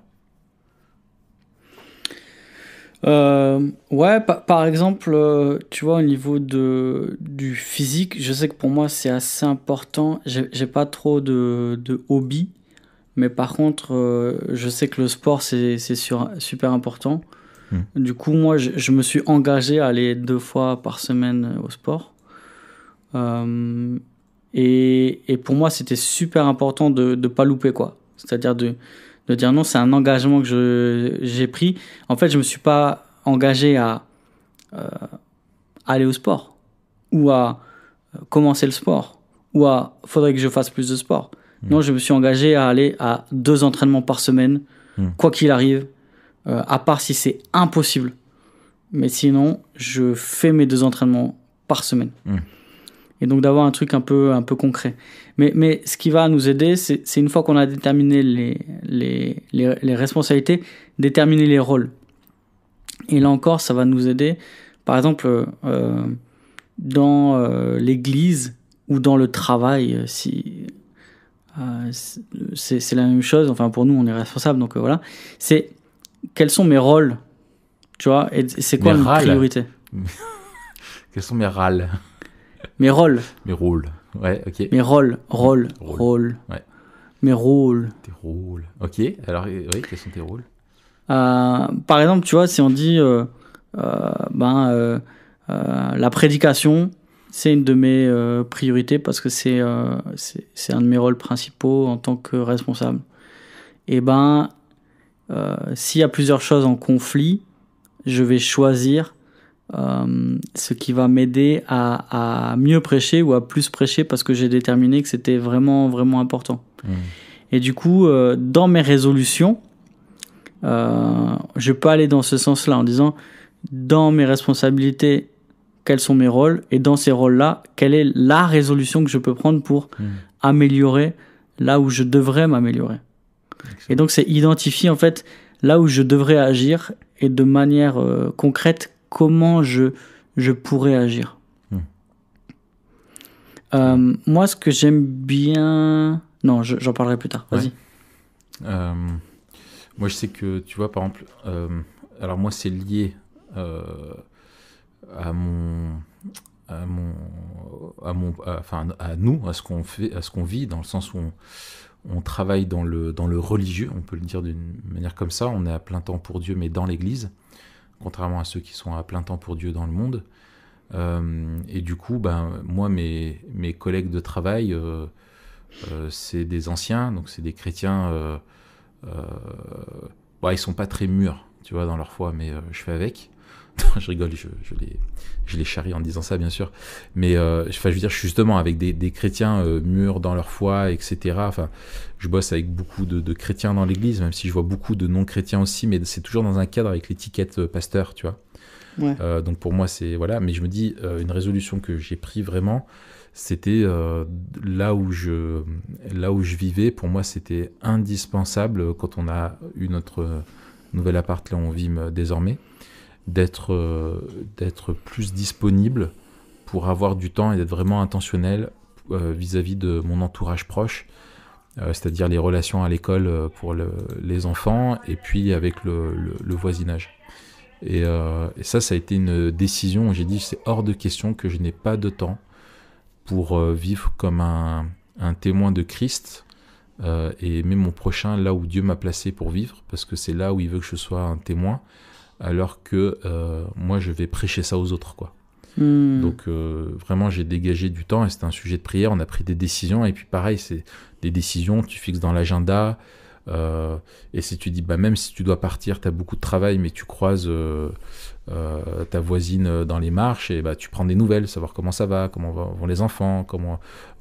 [SPEAKER 2] Ouais, par exemple, tu vois, au niveau du physique, je sais que pour moi c'est assez important. J'ai pas trop de hobby, mais par contre, je sais que le sport c'est super important. Du coup, moi je me suis engagé à aller 2 fois par semaine au sport. Et pour moi, c'était super important de pas louper, quoi. C'est-à-dire de dire non, c'est un engagement que j'ai pris. En fait, je me suis pas engagé à aller au sport ou à commencer le sport ou à faudrait que je fasse plus de sport. Non, je me suis engagé à aller à 2 entraînements par semaine, quoi qu'il arrive, à part si c'est impossible. Mais sinon, je fais mes 2 entraînements par semaine. Et donc d'avoir un truc un peu concret. Mais ce qui va nous aider, c'est une fois qu'on a déterminé les responsabilités, déterminer les rôles. Et là encore, ça va nous aider. Par exemple, dans l'église ou dans le travail, c'est la même chose. Enfin, pour nous, on est responsable, donc voilà. C'est quels sont mes rôles Tu vois, et c'est quoi
[SPEAKER 1] Mes
[SPEAKER 2] une
[SPEAKER 1] râles.
[SPEAKER 2] priorité?
[SPEAKER 1] Quels sont mes râles?
[SPEAKER 2] Mes rôles.
[SPEAKER 1] Mes rôles. Ouais, ok.
[SPEAKER 2] Mes rôles.
[SPEAKER 1] Rôles. Ouais.
[SPEAKER 2] Mes rôles.
[SPEAKER 1] Tes rôles. Ok, alors, oui, quels sont tes rôles?
[SPEAKER 2] Par exemple, tu vois, si on dit la prédication, c'est une de mes priorités parce que c'est un de mes rôles principaux en tant que responsable. Et s'il y a plusieurs choses en conflit, je vais choisir ce qui va m'aider à mieux prêcher ou à plus prêcher parce que j'ai déterminé que c'était vraiment, vraiment important. Et du coup, dans mes résolutions, je peux aller dans ce sens-là en disant, dans mes responsabilités, quels sont mes rôles, et dans ces rôles-là, quelle est la résolution que je peux prendre pour améliorer là où je devrais m'améliorer. Excellent. Et donc, c'est identifier en fait là où je devrais agir et de manière concrète, comment je pourrais agir. Moi, ce que j'aime bien... Non, j'en parlerai plus tard. Vas-y.
[SPEAKER 1] Ouais. Moi, je sais que, tu vois, par exemple, alors moi, c'est lié à nous, à ce qu'on fait, à ce qu'on vit, dans le sens où on travaille dans le religieux, on peut le dire d'une manière comme ça. On est à plein temps pour Dieu, mais dans l'Église, contrairement à ceux qui sont à plein temps pour Dieu dans le monde. Et du coup, moi, mes collègues de travail, c'est des anciens, donc c'est des chrétiens. Ils sont pas très mûrs, tu vois, dans leur foi, mais je fais avec. Je rigole, je les charrie en disant ça, bien sûr. Mais je veux dire, je suis justement avec des chrétiens mûrs dans leur foi, etc. Enfin, je bosse avec beaucoup de chrétiens dans l'église, même si je vois beaucoup de non-chrétiens aussi, mais c'est toujours dans un cadre avec l'étiquette pasteur, tu vois.
[SPEAKER 2] Ouais.
[SPEAKER 1] Donc pour moi, c'est... Voilà, mais je me dis, une résolution que j'ai pris vraiment, c'était là où je vivais. Pour moi, c'était indispensable, quand on a eu notre nouvel appart, là où on vit désormais, d'être plus disponible pour avoir du temps et d'être vraiment intentionnel vis-à-vis de mon entourage proche, c'est-à-dire les relations à l'école pour les enfants et puis avec le voisinage. Et ça a été une décision où j'ai dit, c'est hors de question que je n'ai pas de temps pour vivre comme un témoin de Christ et aimer mon prochain là où Dieu m'a placé pour vivre, parce que c'est là où il veut que je sois un témoin, alors que moi je vais prêcher ça aux autres, quoi. Donc vraiment j'ai dégagé du temps et c'était un sujet de prière, on a pris des décisions et puis pareil, c'est des décisions, tu fixes dans l'agenda et si tu dis, même si tu dois partir, tu as beaucoup de travail mais tu croises ta voisine dans les marches et tu prends des nouvelles, savoir comment ça va, comment vont les enfants,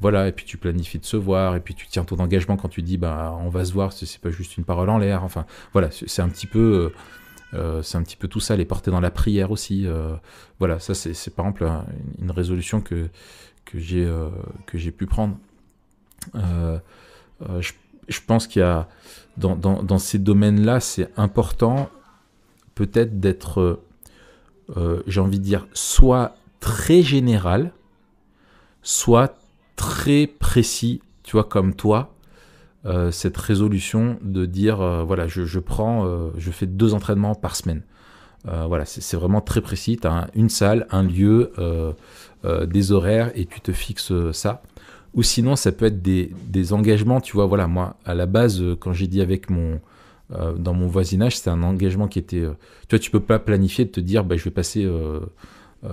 [SPEAKER 1] voilà, et puis tu planifies de se voir et puis tu tiens ton engagement quand tu dis on va se voir, c'est pas juste une parole en l'air, enfin voilà, c'est un petit peu tout ça, les porter dans la prière aussi. Voilà, ça c'est par exemple une résolution que j'ai pu prendre. Je pense qu'il y a dans ces domaines-là, c'est important peut-être d'être, j'ai envie de dire, soit très général, soit très précis, tu vois, comme toi. Cette résolution de dire voilà, je fais 2 entraînements par semaine. Voilà, c'est vraiment très précis. Tu as une salle, un lieu, des horaires et tu te fixes ça. Ou sinon, ça peut être des engagements. Tu vois, voilà, moi, à la base, quand j'ai dit avec dans mon voisinage, c'était un engagement qui était... tu vois, tu peux pas planifier de te dire je vais passer...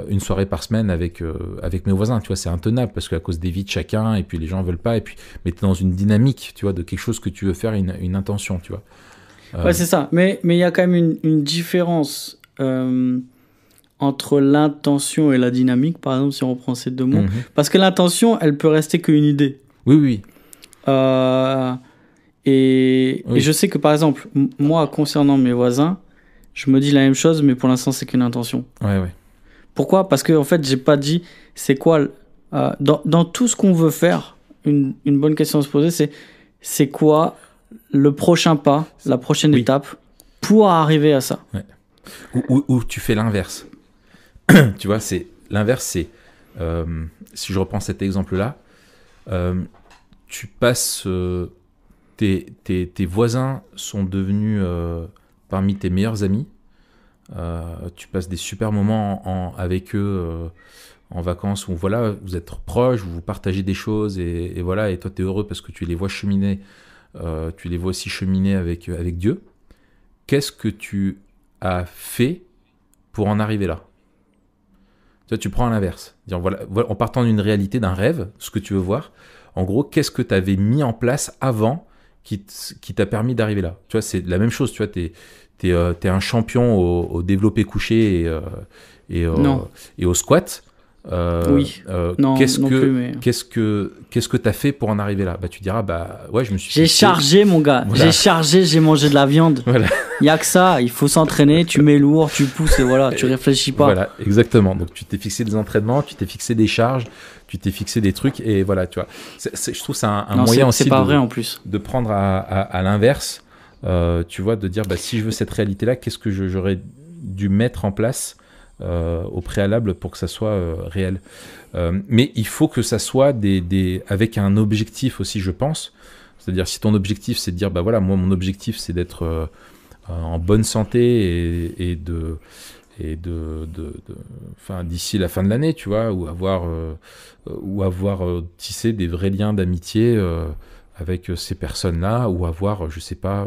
[SPEAKER 1] une soirée par semaine avec mes voisins, tu vois, c'est intenable parce qu'à cause des vies de chacun et puis les gens veulent pas et puis mais t'es dans une dynamique, tu vois, de quelque chose que tu veux faire, une intention, tu vois.
[SPEAKER 2] Ouais, c'est ça, mais il y a quand même une différence entre l'intention et la dynamique, par exemple, si on reprend ces 2 mots, parce que l'intention, elle peut rester qu'une idée.
[SPEAKER 1] Oui.
[SPEAKER 2] Et je sais que par exemple, moi, concernant mes voisins, je me dis la même chose, mais pour l'instant, c'est qu'une intention.
[SPEAKER 1] Ouais.
[SPEAKER 2] Pourquoi ? Parce que en fait, j'ai pas dit c'est quoi dans tout ce qu'on veut faire. Une bonne question à se poser, c'est quoi le prochain pas, la prochaine étape pour arriver à ça.
[SPEAKER 1] Ouais. Ou tu fais l'inverse. Tu vois, c'est l'inverse, c'est si je reprends cet exemple-là, tu passes tes voisins sont devenus parmi tes meilleurs amis. tu passes des super moments avec eux en vacances où voilà, vous êtes proches, vous partagez des choses et voilà, et toi tu es heureux parce que tu les vois cheminer, tu les vois aussi cheminer avec Dieu. Qu'est-ce que tu as fait pour en arriver là? Tu prends à l'inverse. Voilà, en partant d'une réalité, d'un rêve, ce que tu veux voir, en gros, qu'est-ce que tu avais mis en place avant qui t'a permis d'arriver là? Tu vois, c'est la même chose. Tu vois, t'es un champion au développé couché et au squat.
[SPEAKER 2] Oui. Non,
[SPEAKER 1] qu'est-ce
[SPEAKER 2] non
[SPEAKER 1] que
[SPEAKER 2] plus, mais...
[SPEAKER 1] qu'est-ce que t'as fait pour en arriver là? Bah tu diras ouais, je me suis
[SPEAKER 2] j'ai chargé, mon gars. Voilà. J'ai chargé, j'ai mangé de la viande.
[SPEAKER 1] Voilà.
[SPEAKER 2] Il y a que ça, il faut s'entraîner, tu mets lourd, tu pousses et voilà, tu réfléchis pas.
[SPEAKER 1] Voilà, exactement. Donc tu t'es fixé des entraînements, tu t'es fixé des charges, tu t'es fixé des trucs et voilà, tu vois. Je trouve c'est un moyen aussi
[SPEAKER 2] c'est pas vrai en plus.
[SPEAKER 1] De prendre à l'inverse, tu vois, de dire bah si je veux cette réalité là, qu'est-ce que j'aurais dû mettre en place au préalable pour que ça soit réel. Mais il faut que ça soit avec un objectif aussi, je pense. C'est-à-dire si ton objectif c'est de dire bah voilà, moi mon objectif c'est d'être en bonne santé et d'ici la fin de l'année, tu vois, ou avoir tissé des vrais liens d'amitié avec ces personnes-là, ou avoir, je sais pas,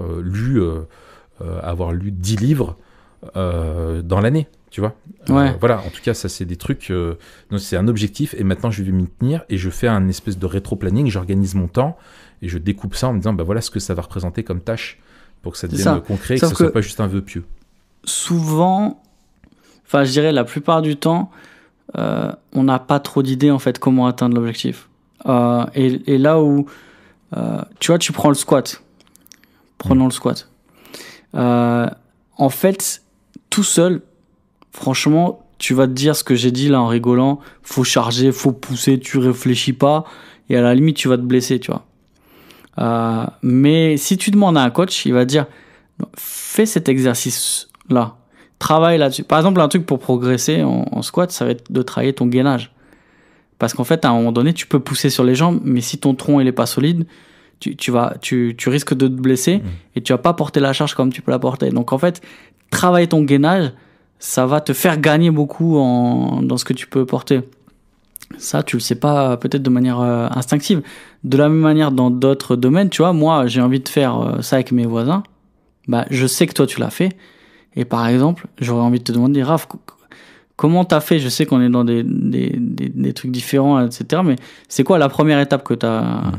[SPEAKER 1] avoir lu 10 livres dans l'année. Tu vois,
[SPEAKER 2] ouais.
[SPEAKER 1] Voilà, en tout cas, ça c'est des trucs. Donc c'est un objectif, et maintenant je vais m'y tenir, et je fais un espèce de rétro-planning. J'organise mon temps et je découpe ça en me disant, bah voilà ce que ça va représenter comme tâche pour que ça devienne concret, et que ce soit pas juste un vœu pieux.
[SPEAKER 2] Souvent, enfin, je dirais la plupart du temps, on n'a pas trop d'idées en fait comment atteindre l'objectif. Et là où, tu vois, tu prends le squat. Prenons le squat. En fait, tout seul. Franchement, tu vas te dire ce que j'ai dit là en rigolant. Faut charger, faut pousser, tu réfléchis pas. Et à la limite, tu vas te blesser, tu vois. Mais si tu demandes à un coach, il va te dire, fais cet exercice-là. Travaille là-dessus. Par exemple, un truc pour progresser en squat, ça va être de travailler ton gainage. Parce qu'en fait, à un moment donné, tu peux pousser sur les jambes, mais si ton tronc il est pas solide, tu risques de te blesser et tu vas pas porter la charge comme tu peux la porter. Donc en fait, travailler ton gainage, ça va te faire gagner beaucoup dans ce que tu peux porter. Ça, tu le sais pas peut-être de manière instinctive. De la même manière, dans d'autres domaines, tu vois, moi, j'ai envie de faire ça avec mes voisins. Bah, je sais que toi, tu l'as fait. Et par exemple, j'aurais envie de te demander, Raph, comment t'as fait? Je sais qu'on est dans des trucs différents, etc. Mais c'est quoi la première étape que t'as...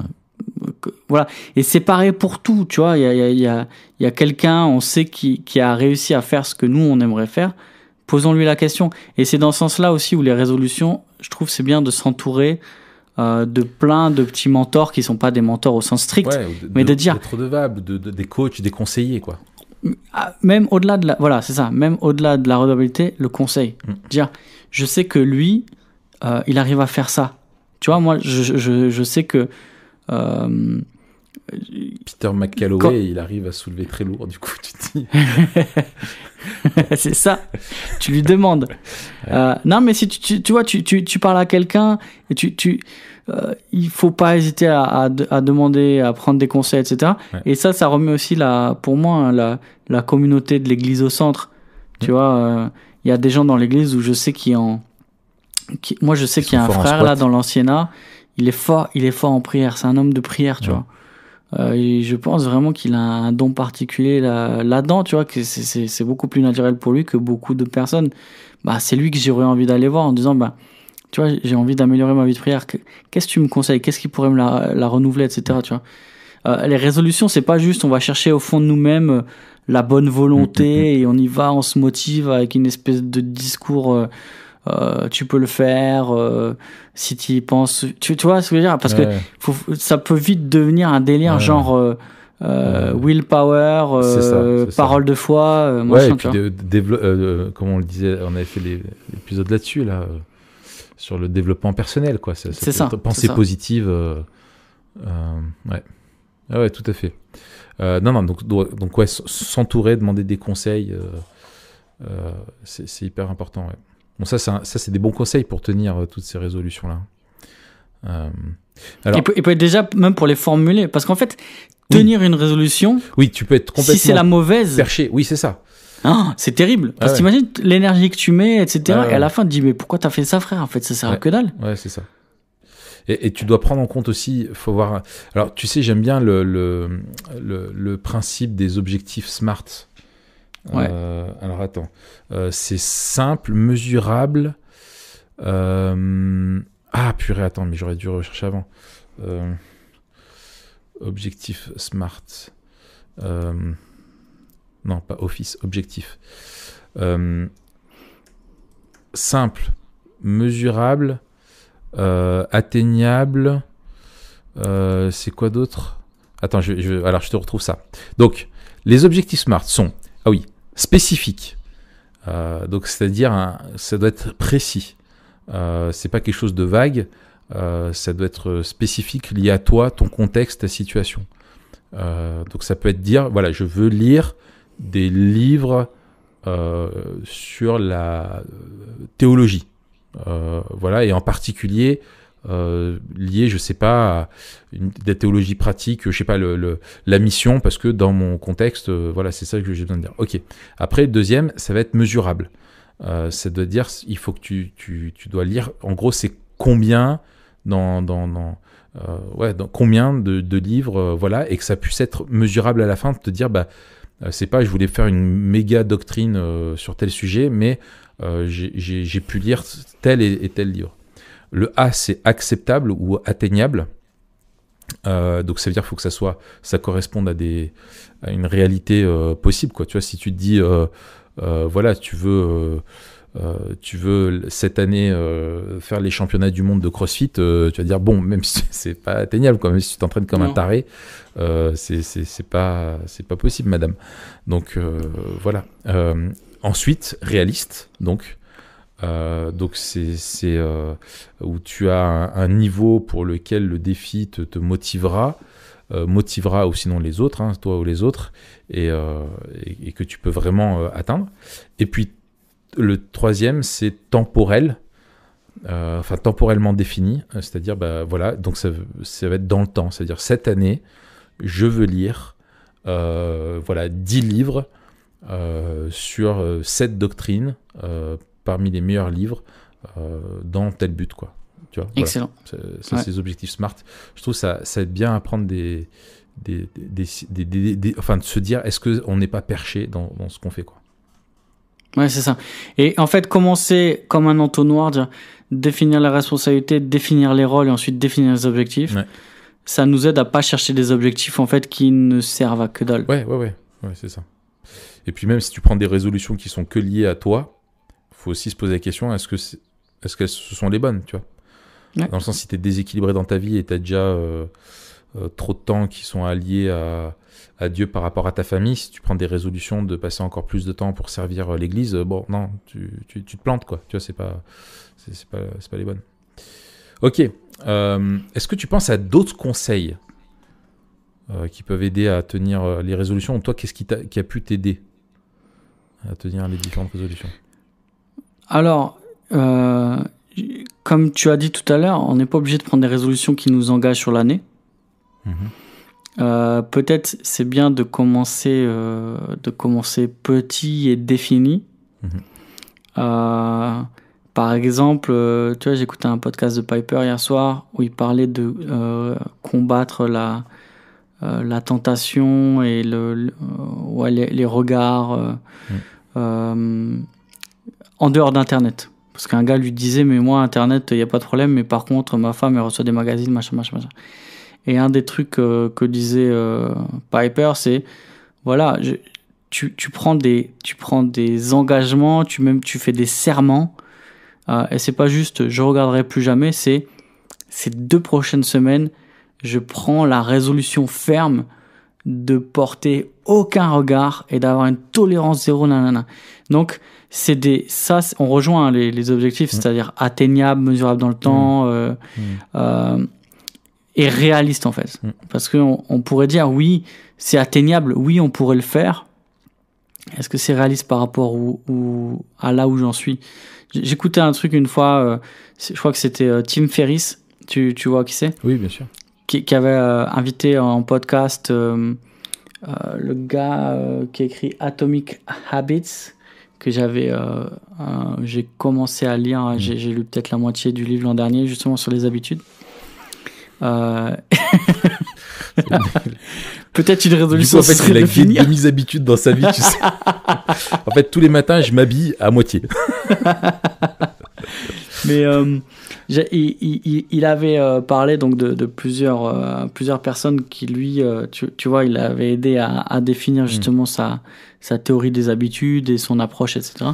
[SPEAKER 2] Voilà. Et c'est pareil pour tout, tu vois. Il y a quelqu'un, on sait, qui a réussi à faire ce que nous, on aimerait faire. Posons-lui la question. Et c'est dans ce sens-là aussi où les résolutions, je trouve, c'est bien de s'entourer de plein de petits mentors qui sont pas des mentors au sens strict, mais de dire...
[SPEAKER 1] D'être redevable, des coachs, des conseillers, quoi.
[SPEAKER 2] Même au-delà de voilà, c'est ça. Même au-delà de la redevabilité, le conseil. Dire, je sais que lui, il arrive à faire ça. Tu vois, moi, je sais que...
[SPEAKER 1] Peter McCalloway, il arrive à soulever très lourd, du coup, tu te dis...
[SPEAKER 2] c'est ça, tu lui demandes. Non, mais si tu vois, tu parles à quelqu'un et il faut pas hésiter à demander, à prendre des conseils, etc. Ouais. Et ça remet aussi pour moi la communauté de l'église au centre. Tu vois, il y a des gens dans l'église où je sais moi je sais qu'il y a un frère là dans l'anciennat, il est fort en prière, c'est un homme de prière, tu vois. Et je pense vraiment qu'il a un don particulier là-dedans, tu vois, que c'est beaucoup plus naturel pour lui que beaucoup de personnes. Bah, c'est lui que j'aurais envie d'aller voir en disant, bah, tu vois, j'ai envie d'améliorer ma vie de prière. Qu'est-ce que tu me conseilles? Qu'est-ce qui pourrait me la renouveler, etc., tu vois. Les résolutions, c'est pas juste, on va chercher au fond de nous-mêmes la bonne volonté et on y va, on se motive avec une espèce de discours, tu peux le faire, si tu y penses, tu vois ce que je veux dire, parce que ça peut vite devenir un délire genre willpower, c'est parole de foi, machin,
[SPEAKER 1] et puis comme on le disait, on avait fait l'épisode là-dessus là, sur le développement personnel, quoi.
[SPEAKER 2] C'est ça,
[SPEAKER 1] pensée positive, ouais, tout à fait. Non, donc ouais, s'entourer, demander des conseils, c'est hyper important, ouais. Bon, ça c'est des bons conseils pour tenir toutes ces résolutions-là.
[SPEAKER 2] Alors, et peut-être déjà, même pour les formuler, parce qu'en fait, tenir une résolution,
[SPEAKER 1] oui, tu peux être complètement
[SPEAKER 2] si c'est la mauvaise,
[SPEAKER 1] perché, oui, c'est ça.
[SPEAKER 2] C'est terrible. Parce que t'imagines l'énergie que tu mets, etc. Et à la fin, tu te dis, mais pourquoi t'as fait ça, frère? En fait, ça sert à que dalle.
[SPEAKER 1] Ouais, c'est ça. Et tu dois prendre en compte aussi, faut voir. Alors, tu sais, j'aime bien le principe des objectifs SMART.
[SPEAKER 2] Ouais.
[SPEAKER 1] Alors, attends. C'est simple, mesurable. Purée, attends, mais j'aurais dû rechercher avant. Objectif SMART. Non, pas Office, objectif. Simple, mesurable, atteignable. C'est quoi d'autre? Attends, alors je te retrouve ça. Donc, les objectifs SMART sont, spécifiques. Donc, c'est-à-dire, ça doit être précis. C'est pas quelque chose de vague. Ça doit être spécifique, lié à toi, ton contexte, ta situation. Donc, ça peut être dire, voilà, je veux lire des livres sur la théologie. Voilà, et en particulier lié, je sais pas, à des théologies pratiques, je sais pas, la mission, parce que dans mon contexte, voilà, c'est ça que j'ai besoin de dire. Ok. Après, deuxième, ça va être mesurable. Ça doit dire, il faut que tu dois lire, en gros, c'est combien dans combien de livres, voilà, et que ça puisse être mesurable à la fin, de te dire, c'est pas, je voulais faire une méga doctrine sur tel sujet, mais j'ai pu lire tel et tel livre. Le A, c'est acceptable ou atteignable. Donc ça veut dire qu'il faut que ça corresponde à une réalité possible, quoi. Tu vois, si tu te dis, voilà, tu veux cette année faire les championnats du monde de CrossFit, tu vas dire, bon, même si c'est pas atteignable, quoi, même si tu t'entraînes comme un taré, c'est pas possible, madame. Donc voilà. Ensuite, réaliste, donc c'est où tu as un niveau pour lequel le défi te motivera, ou sinon les autres, hein, toi ou les autres, et que tu peux vraiment atteindre. Et puis le troisième, c'est temporel, temporellement défini, c'est-à-dire, voilà, donc ça va être dans le temps, c'est-à-dire cette année, je veux lire 10 livres sur cette doctrine, parmi les meilleurs livres dans tel but, quoi. Tu vois,
[SPEAKER 2] excellent.
[SPEAKER 1] Voilà. C'est ces objectifs SMART. Je trouve ça aide bien à prendre de se dire, est-ce qu'on n'est pas perché dans ce qu'on fait, quoi.
[SPEAKER 2] Ouais, c'est ça. Et en fait, commencer comme un entonnoir, dire, définir la responsabilité, définir les rôles et ensuite définir les objectifs, ça nous aide à pas chercher des objectifs en fait qui ne servent à que dalle.
[SPEAKER 1] Ouais, c'est ça. Et puis même si tu prends des résolutions qui sont que liées à toi, faut aussi se poser la question, est-ce que ce sont les bonnes, tu vois? Dans le sens, si tu es déséquilibré dans ta vie et tu as déjà trop de temps qui sont alliés à Dieu par rapport à ta famille, si tu prends des résolutions de passer encore plus de temps pour servir l'église, non, tu te plantes, quoi. Tu vois, c'est pas les bonnes. Ok. Est-ce que tu penses à d'autres conseils qui peuvent aider à tenir les résolutions? Toi, qu'est-ce qui a pu t'aider à tenir les différentes résolutions?
[SPEAKER 2] Alors, comme tu as dit tout à l'heure, on n'est pas obligé de prendre des résolutions qui nous engagent sur l'année. Peut-être c'est bien de commencer petit et défini. Par exemple, tu vois, j'écoutais un podcast de Piper hier soir où il parlait de combattre la tentation et les regards en dehors d'Internet. Parce qu'un gars lui disait, mais moi, Internet, il n'y a pas de problème, mais par contre, ma femme, elle reçoit des magazines, machin. Et un des trucs que disait Piper, c'est, voilà, tu prends des engagements, tu fais des serments, et c'est pas juste, je regarderai plus jamais, c'est ces 2 prochaines semaines, je prends la résolution ferme de porter aucun regard et d'avoir une tolérance zéro, nanana. Donc, on rejoint les objectifs, c'est-à-dire atteignable, mesurable dans le temps, et réaliste en fait. Parce qu'on pourrait dire, oui, c'est atteignable, oui, on pourrait le faire. Est-ce que c'est réaliste par rapport à là où j'en suis? J'écoutais un truc une fois, je crois que c'était Tim Ferriss, tu vois qui c'est?
[SPEAKER 1] Oui, bien sûr.
[SPEAKER 2] Qui avait invité en podcast le gars qui a écrit Atomic Habits, que j'ai commencé à lire, j'ai lu peut-être la moitié du livre l'an dernier, justement sur les habitudes. Peut-être une résolution.
[SPEAKER 1] En fait, il a des demi-habitudes dans sa vie, tu sais. En fait, tous les matins, je m'habille à moitié.
[SPEAKER 2] Mais il avait parlé donc de plusieurs personnes qui lui, tu vois, il avait aidé à définir justement sa théorie des habitudes et son approche, etc.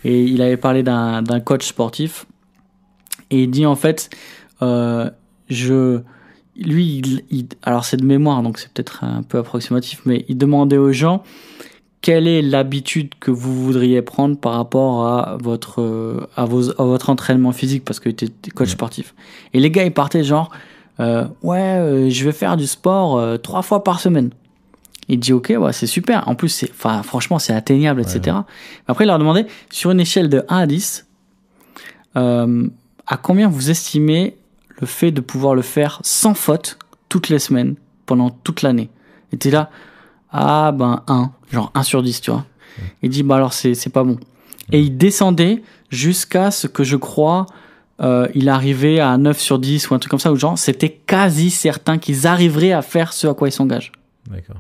[SPEAKER 2] Et il avait parlé d'un coach sportif et il dit en fait, alors c'est de mémoire donc c'est peut-être un peu approximatif, mais il demandait aux gens quelle est l'habitude que vous voudriez prendre par rapport à votre entraînement physique, parce que tu es coach sportif. Et les gars, ils partaient genre, je vais faire du sport 3 fois par semaine. Il dit, ok, ouais, c'est super. En plus, franchement, c'est atteignable, etc. Ouais. Après, il leur demandait, sur une échelle de 1 à 10, à combien vous estimez le fait de pouvoir le faire sans faute toutes les semaines pendant toute l'année. Et t'es là, 1, genre 1 sur 10, tu vois. Il dit, alors c'est pas bon. Et il descendait jusqu'à ce que je crois, il arrivait à 9 sur 10 ou un truc comme ça, où genre, c'était quasi certain qu'ils arriveraient à faire ce à quoi ils s'engagent.
[SPEAKER 1] D'accord.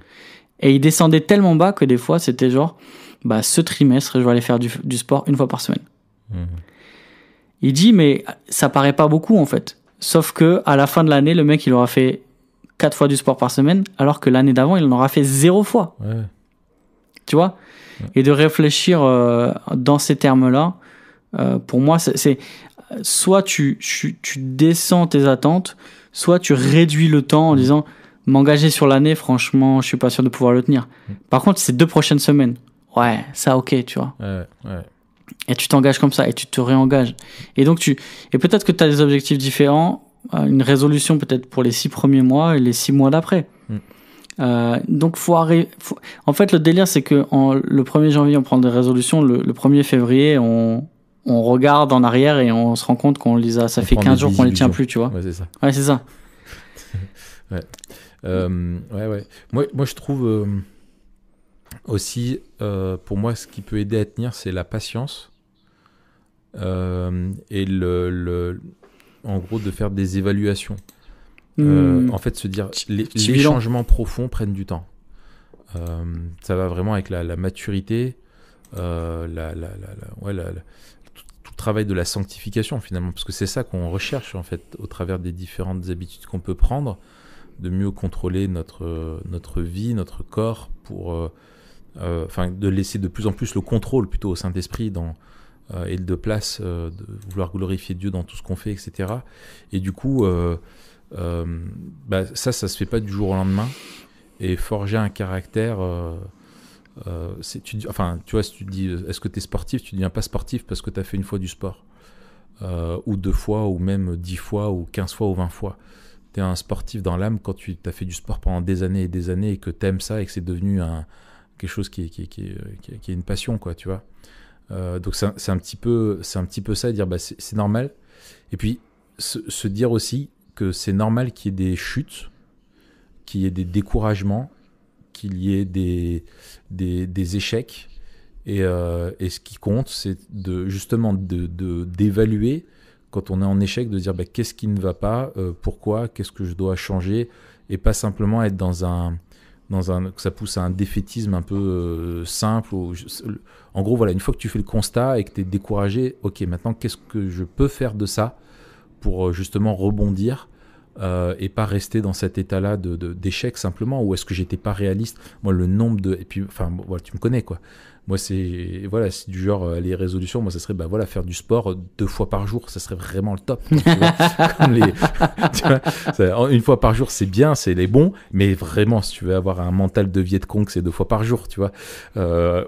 [SPEAKER 2] Et il descendait tellement bas que des fois, c'était genre, ce trimestre, je vais aller faire du sport 1 fois par semaine. Il dit, mais ça paraît pas beaucoup, en fait. Sauf que à la fin de l'année, le mec, il aura fait 4 fois du sport par semaine, alors que l'année d'avant, il en aura fait 0 fois. Ouais. Tu vois ? Ouais. Et de réfléchir dans ces termes-là, pour moi, c'est soit tu descends tes attentes, soit tu réduis le temps en disant m'engager sur l'année, franchement, je suis pas sûr de pouvoir le tenir. Par contre, ces 2 prochaines semaines, ouais, ça, ok, tu vois.
[SPEAKER 1] Ouais.
[SPEAKER 2] Et tu t'engages comme ça et tu te réengages. Et donc et peut-être que tu as des objectifs différents, une résolution peut-être pour les 6 premiers mois et les 6 mois d'après. Donc en fait, le délire, c'est que le 1er janvier, on prend des résolutions, le 1er février, on regarde en arrière et on se rend compte ça fait 15 jours qu'on les tient plus, tu vois.
[SPEAKER 1] Ouais, c'est ça.
[SPEAKER 2] Ouais, c'est ça.
[SPEAKER 1] Ouais. Moi, je trouve aussi, pour moi, ce qui peut aider à tenir, c'est la patience. Et en gros, de faire des évaluations. En fait, se dire, les changements profonds prennent du temps. Ça va vraiment avec la maturité, tout le travail de la sanctification, finalement, parce que c'est ça qu'on recherche, en fait, au travers des différentes habitudes qu'on peut prendre, de mieux contrôler notre vie, notre corps, de laisser de plus en plus le contrôle plutôt au Saint-Esprit et de place, de vouloir glorifier Dieu dans tout ce qu'on fait, etc. Et du coup, ça se fait pas du jour au lendemain. Et forger un caractère, tu vois, si tu te dis, est-ce que tu es sportif, tu ne deviens pas sportif parce que tu as fait 1 fois du sport, ou 2 fois, ou même 10 fois, ou 15 fois, ou 20 fois. Tu es un sportif dans l'âme quand tu as fait du sport pendant des années et des années et que tu aimes ça et que c'est devenu quelque chose qui est une passion, quoi, tu vois. Donc c'est un petit peu ça, dire c'est normal. Et puis se dire aussi que c'est normal qu'il y ait des chutes, qu'il y ait des découragements, qu'il y ait des échecs. Et ce qui compte, c'est justement d'évaluer quand on est en échec, de dire qu'est-ce qui ne va pas, pourquoi, qu'est-ce que je dois changer, et pas simplement être dans un que ça pousse à un défaitisme un peu simple. En gros, voilà, une fois que tu fais le constat et que tu es découragé, ok, maintenant qu'est-ce que je peux faire de ça pour justement rebondir et pas rester dans cet état-là d'échec simplement, ou est-ce que j'étais pas réaliste? Moi, le nombre et puis, voilà, tu me connais, quoi. Moi, c'est du genre, les résolutions, moi, ça serait, faire du sport 2 fois par jour, ça serait vraiment le top. Tu vois, tu vois, 1 fois par jour, c'est bien, c'est les bons, mais vraiment, si tu veux avoir un mental de Viet Cong, c'est 2 fois par jour, tu vois.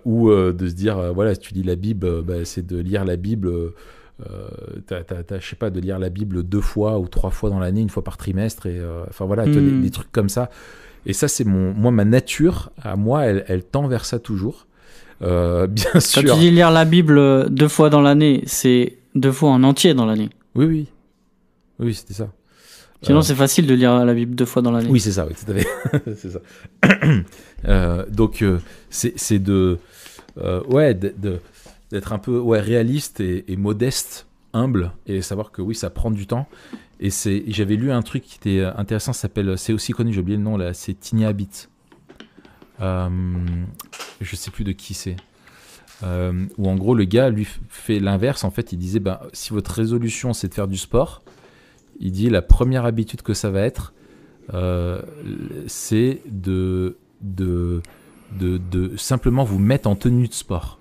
[SPEAKER 1] Ou de se dire, voilà, si tu lis la Bible, c'est de lire la Bible, je sais pas, de lire la Bible 2 fois ou 3 fois dans l'année, 1 fois par trimestre, et voilà, tu as des trucs comme ça. Et ça, c'est ma nature, à moi, elle tend vers ça toujours. Bien sûr.
[SPEAKER 2] Quand tu dis lire la Bible 2 fois dans l'année, c'est 2 fois en entier dans l'année.
[SPEAKER 1] Oui, c'était ça.
[SPEAKER 2] Sinon, c'est facile de lire la Bible 2 fois dans l'année.
[SPEAKER 1] Oui, c'est ça, oui, tout à fait. C'est ça. Donc, c'est d'être un peu réaliste et modeste, humble, et savoir que oui, ça prend du temps. Et j'avais lu un truc qui était intéressant, c'est aussi connu, j'ai oublié le nom là, c'est Tiny Habits. Je sais plus de qui c'est. Où en gros le gars lui fait l'inverse. En fait, il disait si votre résolution c'est de faire du sport, il dit la première habitude que ça va être, c'est de simplement vous mettre en tenue de sport.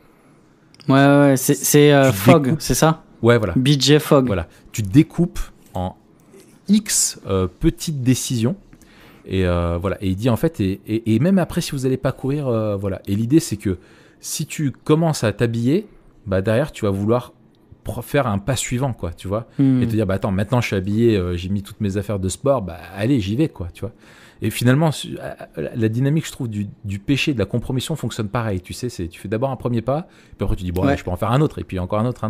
[SPEAKER 2] Ouais, c'est Fogg, c'est ça?
[SPEAKER 1] Ouais, voilà.
[SPEAKER 2] BJ Fogg.
[SPEAKER 1] Voilà. Tu découpes en X petites décisions. Et voilà. Et il dit en fait, et même après, si vous n'allez pas courir, voilà. Et l'idée, c'est que si tu commences à t'habiller, derrière, tu vas vouloir faire un pas suivant, quoi, tu vois. Et te dire, attends, maintenant je suis habillé, j'ai mis toutes mes affaires de sport, allez, j'y vais, quoi, tu vois. Et finalement, la dynamique, je trouve, du péché, de la compromission fonctionne pareil. Tu sais, tu fais d'abord un premier pas, puis après tu dis, je peux en faire un autre, et puis encore un autre.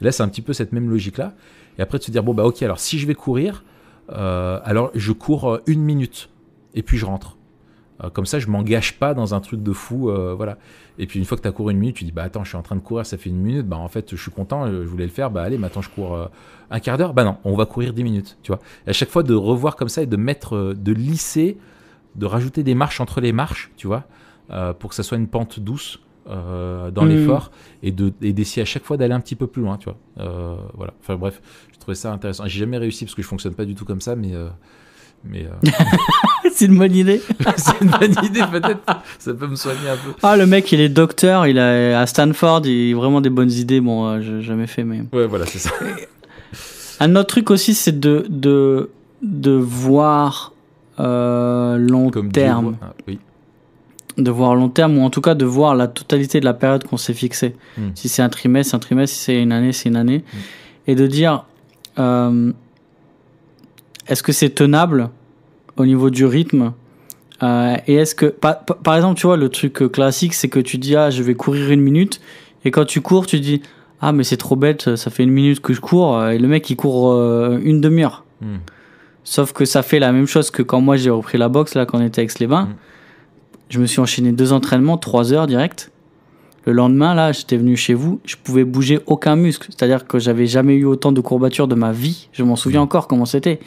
[SPEAKER 1] Et là, c'est un petit peu cette même logique-là. Et après, de se dire, ok, alors si je vais courir, alors je cours 1 minute, et puis je rentre. Comme ça, je m'engage pas dans un truc de fou, voilà. Et puis une fois que tu as couru 1 minute, tu dis, attends, je suis en train de courir, ça fait 1 minute, en fait, je suis content, je voulais le faire, allez, maintenant je cours un quart d'heure, non, on va courir 10 minutes, tu vois. Et à chaque fois, de revoir comme ça et de lisser, de rajouter des marches entre les marches, tu vois, pour que ça soit une pente douce dans l'effort, et d'essayer à chaque fois d'aller un petit peu plus loin, tu vois. Voilà. Enfin bref, je trouvais ça intéressant. J'ai jamais réussi parce que je fonctionne pas du tout comme ça, mais
[SPEAKER 2] c'est une bonne idée.
[SPEAKER 1] C'est une bonne idée, peut-être. Ça peut me soigner un peu.
[SPEAKER 2] Ah, le mec, il est docteur, il est à Stanford, il a vraiment des bonnes idées. Bon, j'ai jamais fait, mais.
[SPEAKER 1] Ouais, voilà, c'est ça.
[SPEAKER 2] Un autre truc aussi, c'est de voir long terme.
[SPEAKER 1] Oui.
[SPEAKER 2] De voir long terme, ou en tout cas de voir la totalité de la période qu'on s'est fixée. Si c'est un trimestre, c'est un trimestre. Si c'est une année, c'est une année. Et de dire, est-ce que c'est tenable au niveau du rythme, et est-ce que par exemple, tu vois, le truc classique, c'est que tu dis, je vais courir 1 minute, et quand tu cours, tu dis, mais c'est trop bête, ça fait 1 minute que je cours, et le mec il court 1 demi-heure. Sauf que ça fait la même chose que quand moi j'ai repris la boxe, là, quand on était à Aix-les-Bains. Je me suis enchaîné 2 entraînements, 3 heures direct. Le lendemain, là, j'étais venu chez vous, je pouvais bouger aucun muscle. C'est-à-dire que j'avais jamais eu autant de courbatures de ma vie. Je m'en souviens encore comment c'était.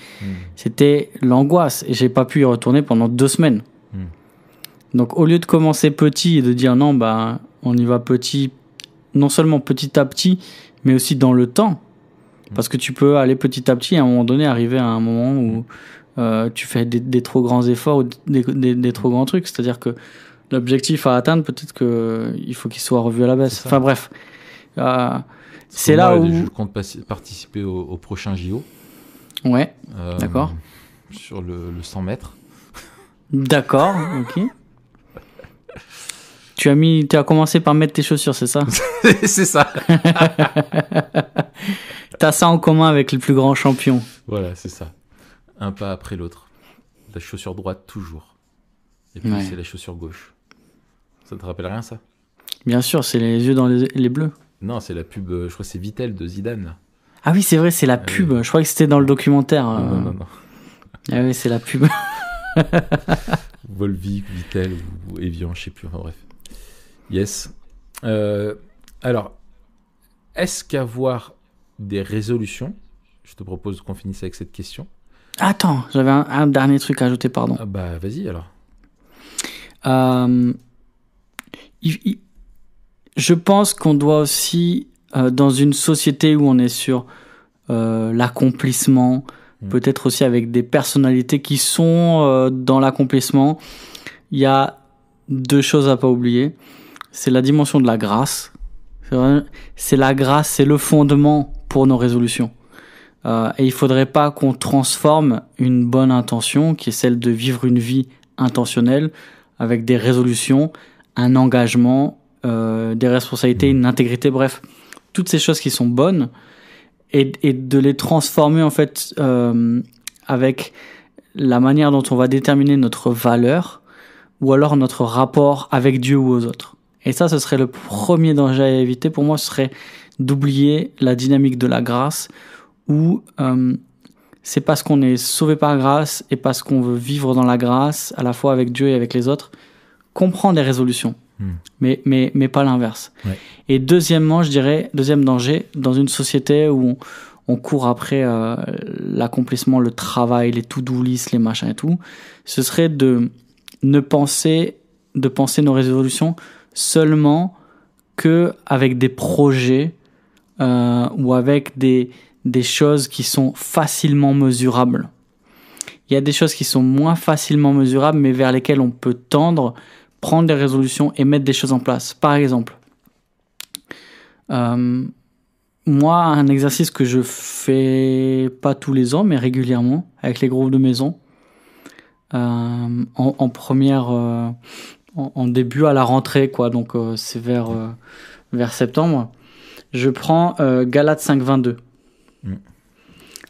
[SPEAKER 2] C'était l'angoisse. Et j'ai pas pu y retourner pendant 2 semaines. Donc, au lieu de commencer petit et de dire non, on y va petit, non seulement petit à petit, mais aussi dans le temps. Parce que tu peux aller petit à petit et à un moment donné arriver à un moment où tu fais des trop grands efforts ou des trop grands trucs. C'est-à-dire que l'objectif à atteindre, peut-être qu'il faut qu'il soit revu à la baisse. Enfin bref. C'est là où...
[SPEAKER 1] Je compte participer au prochain JO.
[SPEAKER 2] Ouais, d'accord.
[SPEAKER 1] Sur le 100 mètres.
[SPEAKER 2] D'accord, ok. Tu as commencé par mettre tes chaussures, c'est ça?
[SPEAKER 1] C'est ça.
[SPEAKER 2] T'as ça en commun avec le plus grand champion.
[SPEAKER 1] Voilà, c'est ça. Un pas après l'autre. La chaussure droite, toujours. Et puis c'est la chaussure gauche. Ça te rappelle rien, ça?
[SPEAKER 2] Bien sûr, c'est les yeux dans les bleus.
[SPEAKER 1] Non, c'est la pub, je crois que c'est Vittel de Zidane.
[SPEAKER 2] Ah oui, c'est vrai, c'est la pub. Je crois que c'était dans le documentaire.
[SPEAKER 1] Non.
[SPEAKER 2] Ah oui, c'est la pub.
[SPEAKER 1] Volvic, Vittel ou Evian, je sais plus. Enfin bref. Yes. Alors, est-ce qu'avoir des résolutions, je te propose qu'on finisse avec cette question.
[SPEAKER 2] Attends, j'avais un dernier truc à ajouter, pardon.
[SPEAKER 1] Vas-y alors.
[SPEAKER 2] Je pense qu'on doit aussi, dans une société où on est sur l'accomplissement, peut-être aussi avec des personnalités qui sont dans l'accomplissement, il y a 2 choses à pas oublier. C'est la dimension de la grâce. C'est la grâce, c'est le fondement pour nos résolutions. Et il faudrait pas qu'on transforme une bonne intention, qui est celle de vivre une vie intentionnelle, avec des résolutions, un engagement, des responsabilités, une intégrité, bref, toutes ces choses qui sont bonnes, et de les transformer en fait avec la manière dont on va déterminer notre valeur, ou alors notre rapport avec Dieu ou aux autres. Et ça, ce serait le premier danger à éviter. Pour moi, ce serait d'oublier la dynamique de la grâce, où c'est parce qu'on est sauvé par grâce et parce qu'on veut vivre dans la grâce, à la fois avec Dieu et avec les autres, qu'on prend des résolutions. Mais pas l'inverse.
[SPEAKER 1] Ouais.
[SPEAKER 2] Et deuxièmement, je dirais, deuxième danger, dans une société où on court après l'accomplissement, le travail, les to-do list, les machins et tout, ce serait de penser nos résolutions seulement qu'avec des projets ou avec des choses qui sont facilement mesurables. Il y a des choses qui sont moins facilement mesurables, mais vers lesquelles on peut tendre, prendre des résolutions et mettre des choses en place. Par exemple, moi, un exercice que je fais pas tous les ans, mais régulièrement, avec les groupes de maison, en première, en début à la rentrée, quoi. Donc c'est vers septembre. Je prends Galates 5.22.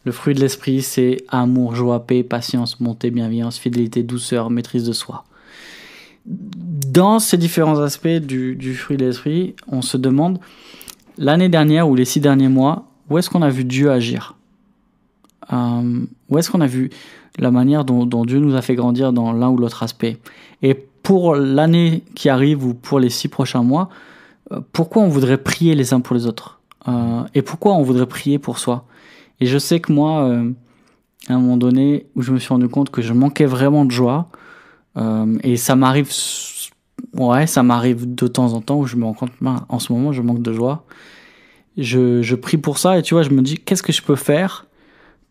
[SPEAKER 2] Le fruit de l'esprit, c'est amour, joie, paix, patience, bonté, bienveillance, fidélité, douceur, maîtrise de soi. Dans ces différents aspects du fruit de l'esprit, on se demande, l'année dernière ou les 6 derniers mois, où est-ce qu'on a vu Dieu agir ? Où est-ce qu'on a vu la manière dont Dieu nous a fait grandir dans l'un ou l'autre aspect ? Et pour l'année qui arrive ou pour les 6 prochains mois, pourquoi on voudrait prier les uns pour les autres ? Et pourquoi on voudrait prier pour soi ? Et je sais que moi, à un moment donné, où je me suis rendu compte que je manquais vraiment de joie, et ça m'arrive de temps en temps où je me rends compte, en ce moment, je manque de joie. Je prie pour ça et tu vois, je me dis, qu'est-ce que je peux faire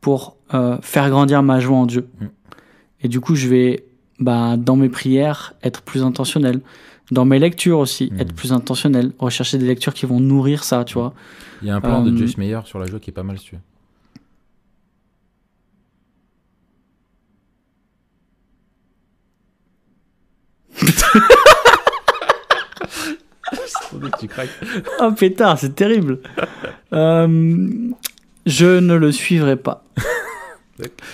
[SPEAKER 2] pour faire grandir ma joie en Dieu ? Et du coup, je vais, dans mes prières, être plus intentionnel. Dans mes lectures aussi, être plus intentionnel. Rechercher des lectures qui vont nourrir ça, tu vois.
[SPEAKER 1] Il y a un plan de Joyce Meyer sur la joie qui est pas mal, si tu veux. Tu craques.
[SPEAKER 2] Oh pétard, c'est terrible. Je ne le suivrai pas.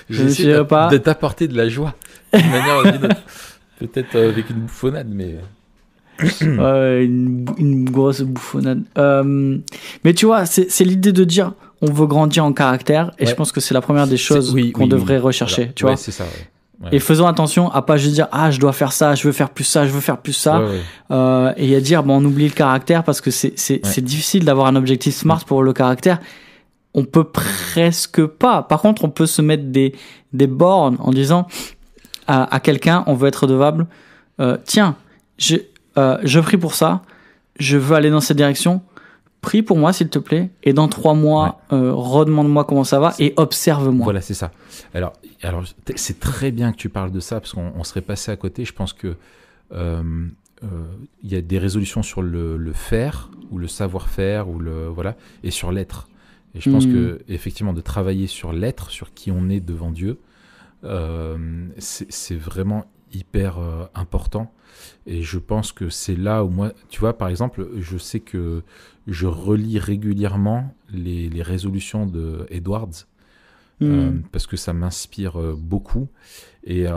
[SPEAKER 1] J'essaie de t'apporter de la joie d'une manière ou d'une autre. Peut-être avec une bouffonnade, mais...
[SPEAKER 2] une grosse bouffonnade. Mais tu vois, c'est l'idée de dire on veut grandir en caractère et je pense que c'est la première des choses qu'on devrait rechercher.
[SPEAKER 1] Voilà.
[SPEAKER 2] Tu vois,
[SPEAKER 1] c'est ça. Ouais.
[SPEAKER 2] Et faisons attention à pas juste dire je dois faire ça, je veux faire plus ça, je veux faire plus ça. Et à dire on oublie le caractère parce que c'est difficile d'avoir un objectif SMART pour le caractère. On peut presque pas. Par contre, on peut se mettre des bornes en disant à quelqu'un on veut être redevable. Tiens, je prie pour ça, je veux aller dans cette direction, prie pour moi s'il te plaît, et dans 3 mois, redemande-moi comment ça va et observe-moi.
[SPEAKER 1] Voilà, c'est ça. Alors c'est très bien que tu parles de ça, parce qu'on serait passé à côté. Je pense que y a des résolutions sur le faire, ou le savoir-faire, ou et sur l'être. Et je pense que effectivement, de travailler sur l'être, sur qui on est devant Dieu, c'est vraiment hyper important. Et je pense que c'est là où moi, tu vois, par exemple, je sais que je relis régulièrement les résolutions de Edwards, parce que ça m'inspire beaucoup. Et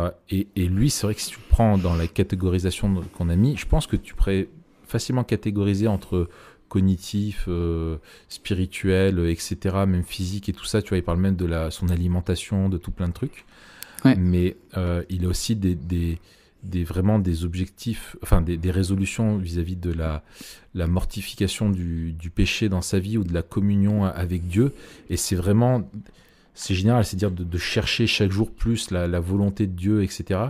[SPEAKER 1] lui, c'est vrai que si tu prends dans la catégorisation qu'on a mis, je pense que tu pourrais facilement catégoriser entre cognitif, spirituel, etc., même physique et tout ça. Tu vois, il parle même de son alimentation, de tout plein de trucs. Ouais. Mais il a aussi vraiment des objectifs, enfin des résolutions vis-à-vis de la mortification du péché dans sa vie, ou de la communion avec Dieu. Et c'est général, c'est-à-dire de chercher chaque jour plus la volonté de Dieu, etc.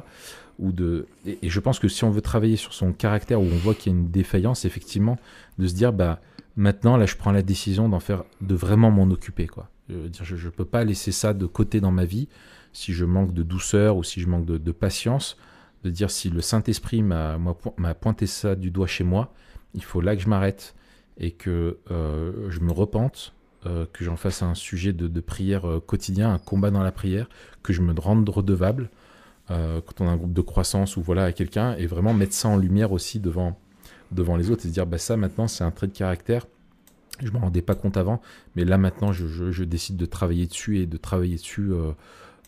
[SPEAKER 1] Et je pense que si on veut travailler sur son caractère, où on voit qu'il y a une défaillance, effectivement, de se dire, maintenant, là, je prends la décision de vraiment m'en occuper, quoi. Je peux pas laisser ça de côté dans ma vie, si je manque de douceur ou si je manque de patience, de dire, si le Saint-Esprit m'a pointé ça du doigt chez moi, il faut là que je m'arrête et que je me repente, que j'en fasse un sujet de prière quotidien, un combat dans la prière, que je me rende redevable quand on a un groupe de croissance ou à quelqu'un, et vraiment mettre ça en lumière aussi devant les autres, et se dire, ça maintenant c'est un trait de caractère, je m'en rendais pas compte avant, mais là maintenant je décide de travailler dessus, et de travailler dessus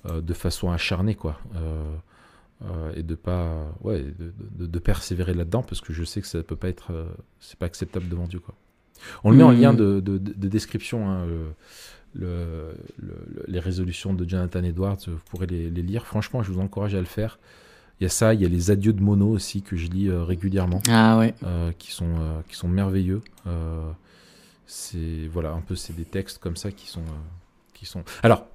[SPEAKER 1] de façon acharnée, quoi. Et de pas de persévérer là-dedans, parce que je sais que ça peut pas être c'est pas acceptable devant Dieu, quoi. On le met en lien de description, hein, les résolutions de Jonathan Edwards, vous pourrez les lire. Franchement, je vous encourage à le faire. Il y a ça, il y a les adieux de Mono aussi que je lis régulièrement, qui sont merveilleux. C'est voilà, un peu, c'est des textes comme ça qui sont. Alors,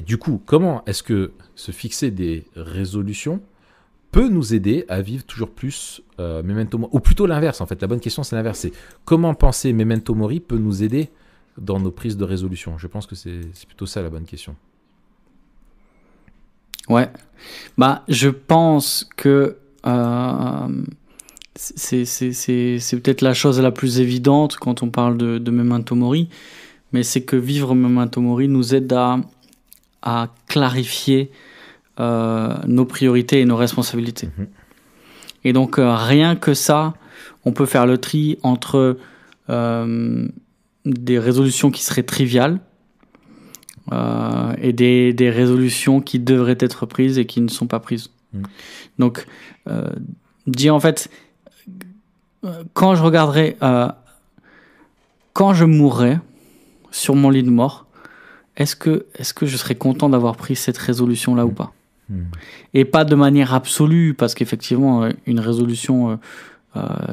[SPEAKER 1] du coup, comment est-ce que se fixer des résolutions peut nous aider à vivre toujours plus Memento Mori, ou plutôt l'inverse en fait. La bonne question c'est l'inverse, c'est comment penser Memento Mori peut nous aider dans nos prises de résolution. Je pense que c'est plutôt ça la bonne question.
[SPEAKER 2] Ouais, je pense que c'est peut-être la chose la plus évidente quand on parle de Memento Mori, mais c'est que vivre Memento Mori nous aide à clarifier nos priorités et nos responsabilités. Et donc rien que ça, on peut faire le tri entre des résolutions qui seraient triviales et des résolutions qui devraient être prises et qui ne sont pas prises. Donc dire en fait, quand je regarderai, quand je mourrai sur mon lit de mort, est-ce que je serais content d'avoir pris cette résolution là ou pas? Et pas de manière absolue, parce qu'effectivement une résolution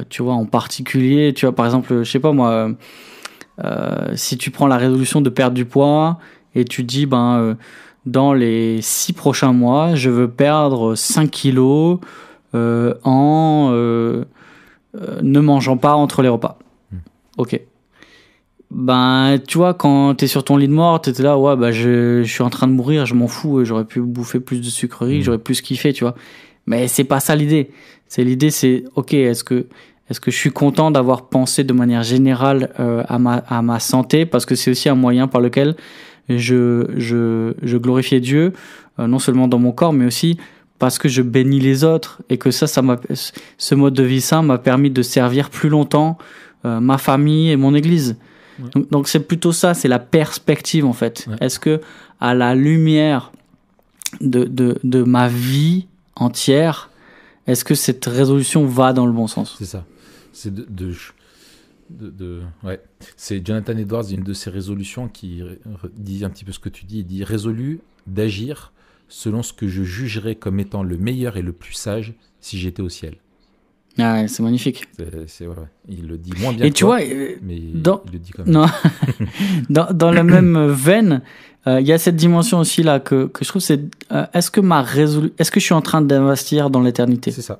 [SPEAKER 2] tu vois, en particulier, tu vois, par exemple, je sais pas moi, si tu prends la résolution de perdre du poids et tu dis dans les 6 prochains mois je veux perdre 5 kilos en ne mangeant pas entre les repas. Ok. Tu vois, quand t'es sur ton lit de mort, t'étais là, je suis en train de mourir, je m'en fous, j'aurais pu bouffer plus de sucreries, j'aurais plus kiffé, tu vois. Mais c'est pas ça l'idée. L'idée, c'est, ok, est-ce que je suis content d'avoir pensé de manière générale à ma santé, parce que c'est aussi un moyen par lequel je glorifiais Dieu, non seulement dans mon corps, mais aussi parce que je bénis les autres, et que ce mode de vie sain m'a permis de servir plus longtemps ma famille et mon église. Ouais. Donc c'est plutôt ça, c'est la perspective en fait. Ouais. Est-ce que à la lumière de ma vie entière, est-ce que cette résolution va dans le bon sens?
[SPEAKER 1] C'est ça. C'est ouais. C'est Jonathan Edwards, une de ses résolutions qui dit un petit peu ce que tu dis. Il dit résolu d'agir selon ce que je jugerais comme étant le meilleur et le plus sage si j'étais au ciel.
[SPEAKER 2] Ah ouais, c'est magnifique.
[SPEAKER 1] Ouais. Il le dit moins bien
[SPEAKER 2] et
[SPEAKER 1] que
[SPEAKER 2] tu
[SPEAKER 1] toi,
[SPEAKER 2] vois,
[SPEAKER 1] mais il le dit quand même.
[SPEAKER 2] Non. dans la même veine, il y a cette dimension aussi là que je trouve, c'est est-ce que je suis en train d'investir dans l'éternité?
[SPEAKER 1] C'est ça.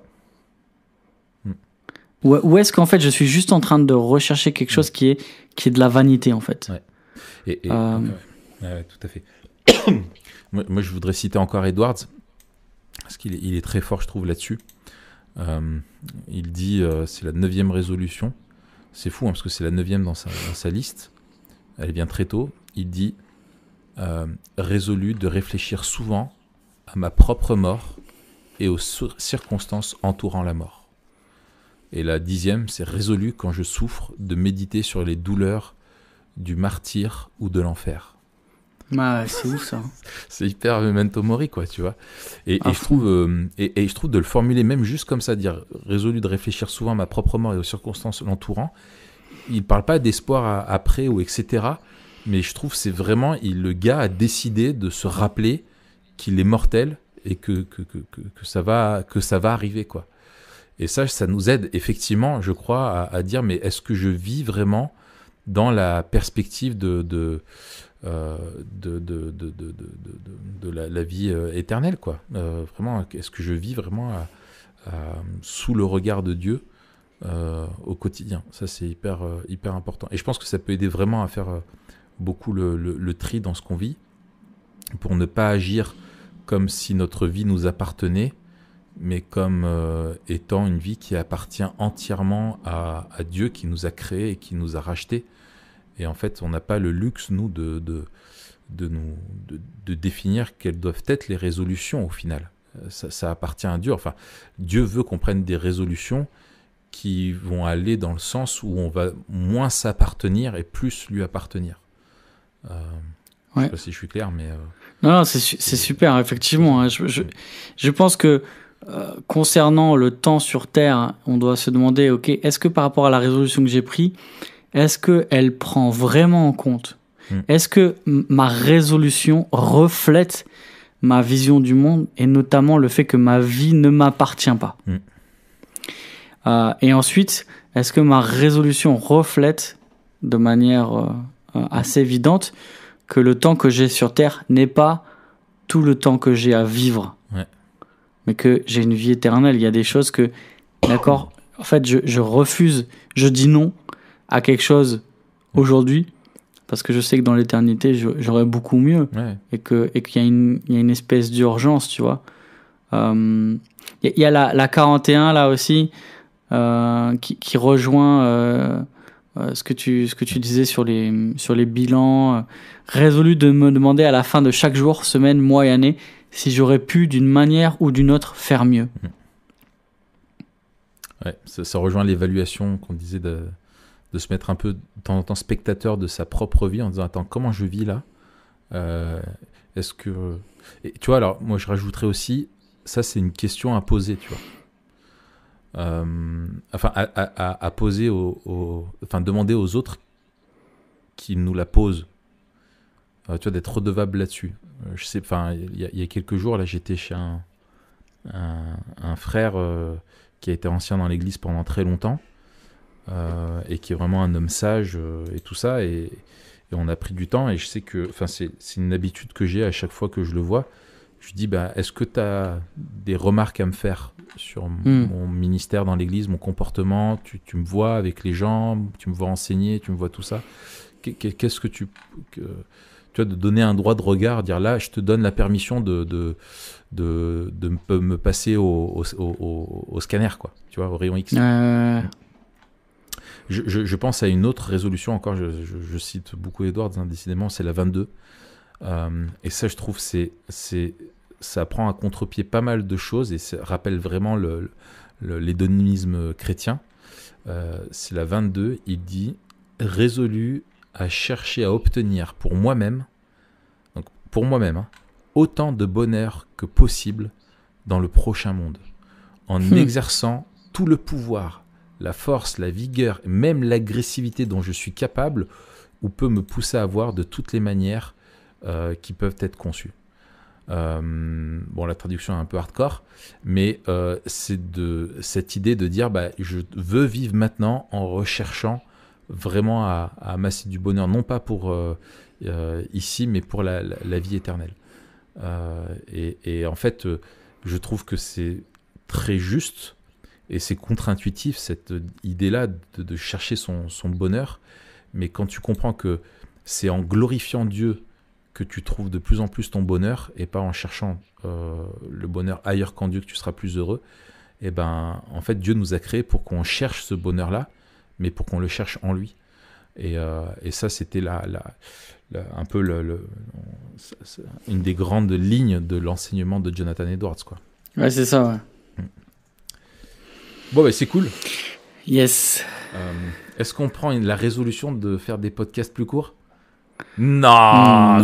[SPEAKER 2] Ou est-ce qu'en fait je suis juste en train de rechercher quelque chose qui est de la vanité en fait?
[SPEAKER 1] Ouais. Ouais, tout à fait. moi, je voudrais citer encore Edwards parce qu'il est très fort, je trouve, là-dessus. Il dit c'est la 9e résolution. C'est fou parce que c'est la 9e dans sa liste. Elle vient très tôt. Il dit résolu de réfléchir souvent à ma propre mort et aux circonstances entourant la mort. Et la 10e, c'est résolu quand je souffre de méditer sur les douleurs du martyre ou de l'enfer.
[SPEAKER 2] C'est ouf ça.
[SPEAKER 1] C'est hyper Memento Mori, quoi, tu vois. Et je trouve de le formuler même juste comme ça, dire résolu de réfléchir souvent à ma propre mort et aux circonstances l'entourant. Il parle pas d'espoir après ou etc. Mais je trouve c'est vraiment le gars a décidé de se rappeler qu'il est mortel et que ça va arriver, quoi. Et ça nous aide effectivement, je crois, à dire mais est-ce que je vis vraiment dans la perspective de la vie éternelle, quoi. Vraiment, est-ce que je vis vraiment sous le regard de Dieu au quotidien? Ça, c'est hyper important. Et je pense que ça peut aider vraiment à faire beaucoup le tri dans ce qu'on vit, pour ne pas agir comme si notre vie nous appartenait, mais comme étant une vie qui appartient entièrement à Dieu, qui nous a créés et qui nous a rachetés. Et en fait, on n'a pas le luxe, nous, de définir quelles doivent être les résolutions au final. Ça appartient à Dieu. Enfin, Dieu veut qu'on prenne des résolutions qui vont aller dans le sens où on va moins s'appartenir et plus lui appartenir. Je ne sais pas si je suis clair, mais...
[SPEAKER 2] Non, c'est super, effectivement. Hein. Je pense que concernant le temps sur Terre, on doit se demander, ok, est-ce que par rapport à la résolution que j'ai prise, est-ce qu'elle prend vraiment en compte? Est-ce que ma résolution reflète ma vision du monde et notamment le fait que ma vie ne m'appartient pas? Et ensuite, est-ce que ma résolution reflète de manière assez évidente que le temps que j'ai sur Terre n'est pas tout le temps que j'ai à vivre, mais que j'ai une vie éternelle? Il y a des choses que, d'accord, en fait, je refuse, je dis non à quelque chose aujourd'hui parce que je sais que dans l'éternité, j'aurai beaucoup mieux et qu'il y a une espèce d'urgence, tu vois. Il y a la 41 là aussi qui rejoint ce que tu disais sur les bilans, résolu de me demander à la fin de chaque jour, semaine, mois et année si j'aurais pu d'une manière ou d'une autre faire mieux.
[SPEAKER 1] Ouais, ça rejoint l'évaluation qu'on disait de se mettre un peu de temps en temps spectateur de sa propre vie en disant attends, comment je vis là, est-ce que... Et, tu vois, alors moi je rajouterais aussi, ça c'est une question à poser, tu vois, enfin à poser enfin demander aux autres qui nous la posent, tu vois, d'être redevable là-dessus. Je sais, enfin il y a quelques jours là, j'étais chez un frère qui a été ancien dans l'église pendant très longtemps, et qui est vraiment un homme sage et tout ça, et on a pris du temps, et je sais que, enfin c'est une habitude que j'ai à chaque fois que je le vois. Je lui dis, est-ce que tu as des remarques à me faire sur mon ministère dans l'église, mon comportement, tu me vois avec les gens, tu me vois enseigner, tu me vois tout ça, qu'est-ce que tu vois, de donner un droit de regard, dire là je te donne la permission de me passer au scanner, quoi, tu vois, au rayon X. Je pense à une autre résolution encore, je cite beaucoup Edwards, hein, décidément, c'est la 22. Et ça, je trouve, ça prend à contre-pied pas mal de choses et ça rappelle vraiment l'hédonisme chrétien. C'est la 22, il dit « Résolu à chercher à obtenir pour moi-même, donc pour moi-même, hein, autant de bonheur que possible dans le prochain monde, en exerçant tout le pouvoir, la force, la vigueur, même l'agressivité dont je suis capable ou peut me pousser à voir de toutes les manières qui peuvent être conçues. » Bon, la traduction est un peu hardcore, mais c'est cette idée de dire je veux vivre maintenant en recherchant vraiment à amasser du bonheur, non pas pour ici, mais pour la vie éternelle. Et en fait, je trouve que c'est très juste et c'est contre-intuitif, cette idée-là de chercher son bonheur, mais quand tu comprends que c'est en glorifiant Dieu que tu trouves de plus en plus ton bonheur et pas en cherchant le bonheur ailleurs qu'en Dieu que tu seras plus heureux, et en fait Dieu nous a créés pour qu'on cherche ce bonheur-là, mais pour qu'on le cherche en lui. Et ça, c'était un peu une des grandes lignes de l'enseignement de Jonathan Edwards, quoi.
[SPEAKER 2] Ouais, c'est ça, ouais.
[SPEAKER 1] Bon, c'est cool.
[SPEAKER 2] Yes.
[SPEAKER 1] Est-ce qu'on prend la résolution de faire des podcasts plus courts? Non.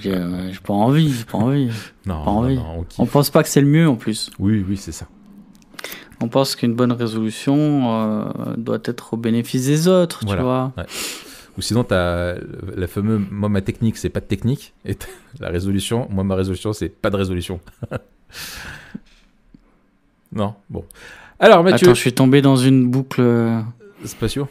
[SPEAKER 2] J'ai pas envie.
[SPEAKER 1] Non,
[SPEAKER 2] on pense pas que c'est le mieux en plus.
[SPEAKER 1] Oui, c'est ça.
[SPEAKER 2] On pense qu'une bonne résolution doit être au bénéfice des autres, voilà. Tu vois.
[SPEAKER 1] Ouais. Ou sinon, t'as la fameuse, moi ma technique c'est pas de technique, et ma résolution c'est pas de résolution. Non, bon. Alors Mathieu.
[SPEAKER 2] Attends, je suis tombé dans une boucle.
[SPEAKER 1] Spatio.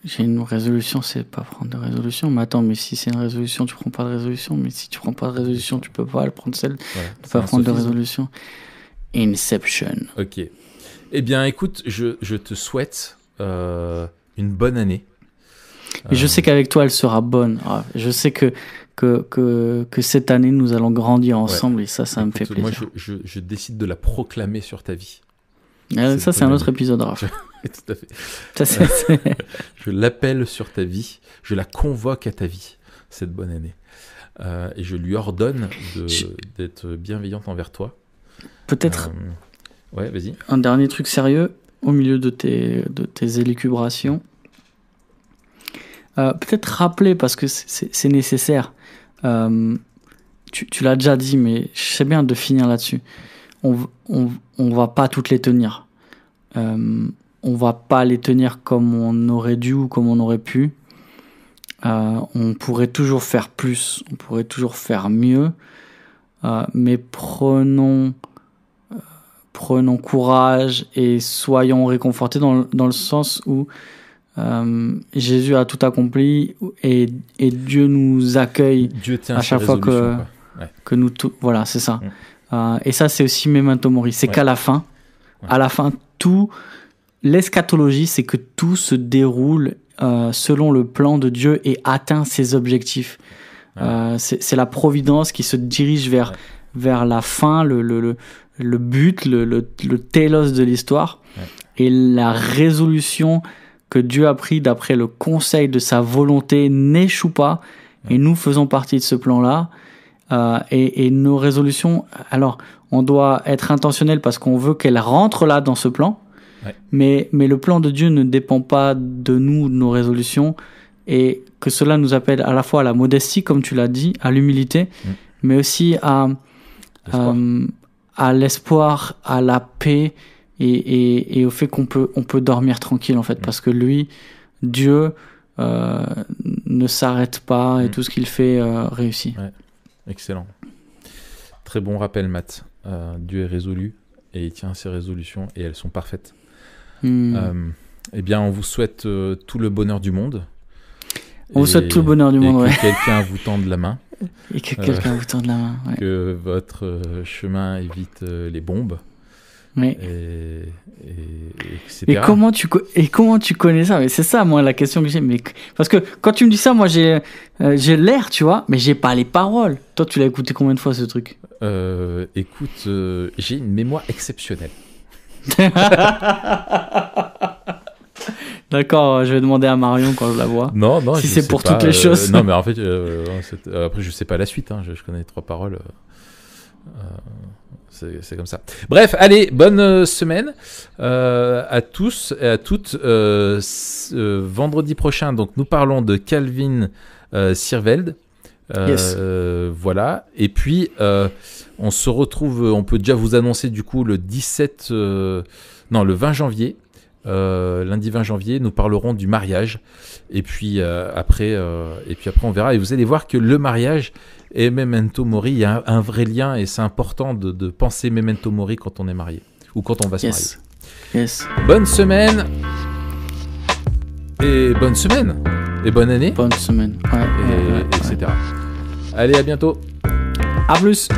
[SPEAKER 2] J'ai une résolution, c'est pas prendre de résolution. Mais attends, mais si c'est une résolution, tu prends pas de résolution. Mais si tu prends pas de résolution, tu peux pas prendre celle. Voilà, tu peux pas prendre de résolution. Inception.
[SPEAKER 1] Ok. Eh bien, écoute, je te souhaite une bonne année.
[SPEAKER 2] Et je sais qu'avec toi, elle sera bonne. Je sais que cette année, nous allons grandir ensemble, et ça me fait plaisir.
[SPEAKER 1] Moi, je décide de la proclamer sur ta vie.
[SPEAKER 2] Ça, c'est un autre épisode, Raph.
[SPEAKER 1] Tout à fait. Je l'appelle sur ta vie, je la convoque à ta vie, cette bonne année. Et je lui ordonne d'être bienveillante envers toi.
[SPEAKER 2] Peut-être
[SPEAKER 1] ouais, vas-y.
[SPEAKER 2] Un dernier truc sérieux, au milieu de tes élucubrations. Peut-être rappeler, parce que c'est nécessaire. Tu l'as déjà dit, mais je sais bien de finir là-dessus. On va pas toutes les tenir. on va pas les tenir comme on aurait dû ou comme on aurait pu. On pourrait toujours faire plus, on pourrait toujours faire mieux, mais prenons courage et soyons réconfortés dans le sens où Jésus a tout accompli et Dieu nous accueille
[SPEAKER 1] Dieu tient
[SPEAKER 2] à chaque fois que nous voilà, c'est ça. Et ça, c'est aussi Memento Mori, c'est qu'à la fin, à la fin, tout l'eschatologie, c'est que tout se déroule selon le plan de Dieu et atteint ses objectifs. C'est la providence qui se dirige vers la fin, le but, le télos de l'histoire, et la résolution que Dieu a pris d'après le conseil de sa volonté n'échoue pas, et nous faisons partie de ce plan-là. Et nos résolutions, alors on doit être intentionnel parce qu'on veut qu'elles rentrent là dans ce plan, mais le plan de Dieu ne dépend pas de nous, de nos résolutions, et que cela nous appelle à la fois à la modestie, comme tu l'as dit, à l'humilité, mais aussi à l'espoir, à la paix, et au fait qu'on peut dormir tranquille en fait, parce que lui, Dieu, ne s'arrête pas, et tout ce qu'il fait réussit.
[SPEAKER 1] Excellent. Très bon rappel, Matt. Dieu est résolu et il tient ses résolutions et elles sont parfaites. Eh bien, on vous souhaite tout le bonheur du monde.
[SPEAKER 2] On vous souhaite tout le bonheur du monde,
[SPEAKER 1] que quelqu'un vous tende la main.
[SPEAKER 2] Et que quelqu'un vous tende la main.
[SPEAKER 1] Que votre chemin évite les bombes.
[SPEAKER 2] Oui.
[SPEAKER 1] Et
[SPEAKER 2] comment tu connais ça? Mais c'est ça, moi, la question que j'ai. Mais parce que quand tu me dis ça, moi, j'ai l'air, tu vois, mais j'ai pas les paroles. Toi, tu l'as écouté combien de fois, ce truc?
[SPEAKER 1] Écoute, j'ai une mémoire exceptionnelle.
[SPEAKER 2] D'accord, je vais demander à Marion quand je la vois.
[SPEAKER 1] Non,
[SPEAKER 2] si c'est pour toutes les choses.
[SPEAKER 1] Non, mais en fait, après, je sais pas la suite. Hein, je connais les 3 paroles. C'est comme ça. Bref, allez, bonne semaine à tous et à toutes. Vendredi prochain, donc nous parlons de Calvin Sierveld.
[SPEAKER 2] Yes.
[SPEAKER 1] Voilà. Et puis, on se retrouve, on peut déjà vous annoncer du coup le 20 janvier. Lundi 20 janvier, nous parlerons du mariage. Et puis après, on verra. Et vous allez voir que le mariage et Memento Mori, il y a un vrai lien et c'est important de penser Memento Mori quand on est marié ou quand on va se marier.
[SPEAKER 2] Yes.
[SPEAKER 1] Bonne semaine et bonne semaine et bonne année.
[SPEAKER 2] Bonne semaine.
[SPEAKER 1] Etc. Allez, à bientôt.
[SPEAKER 2] À plus.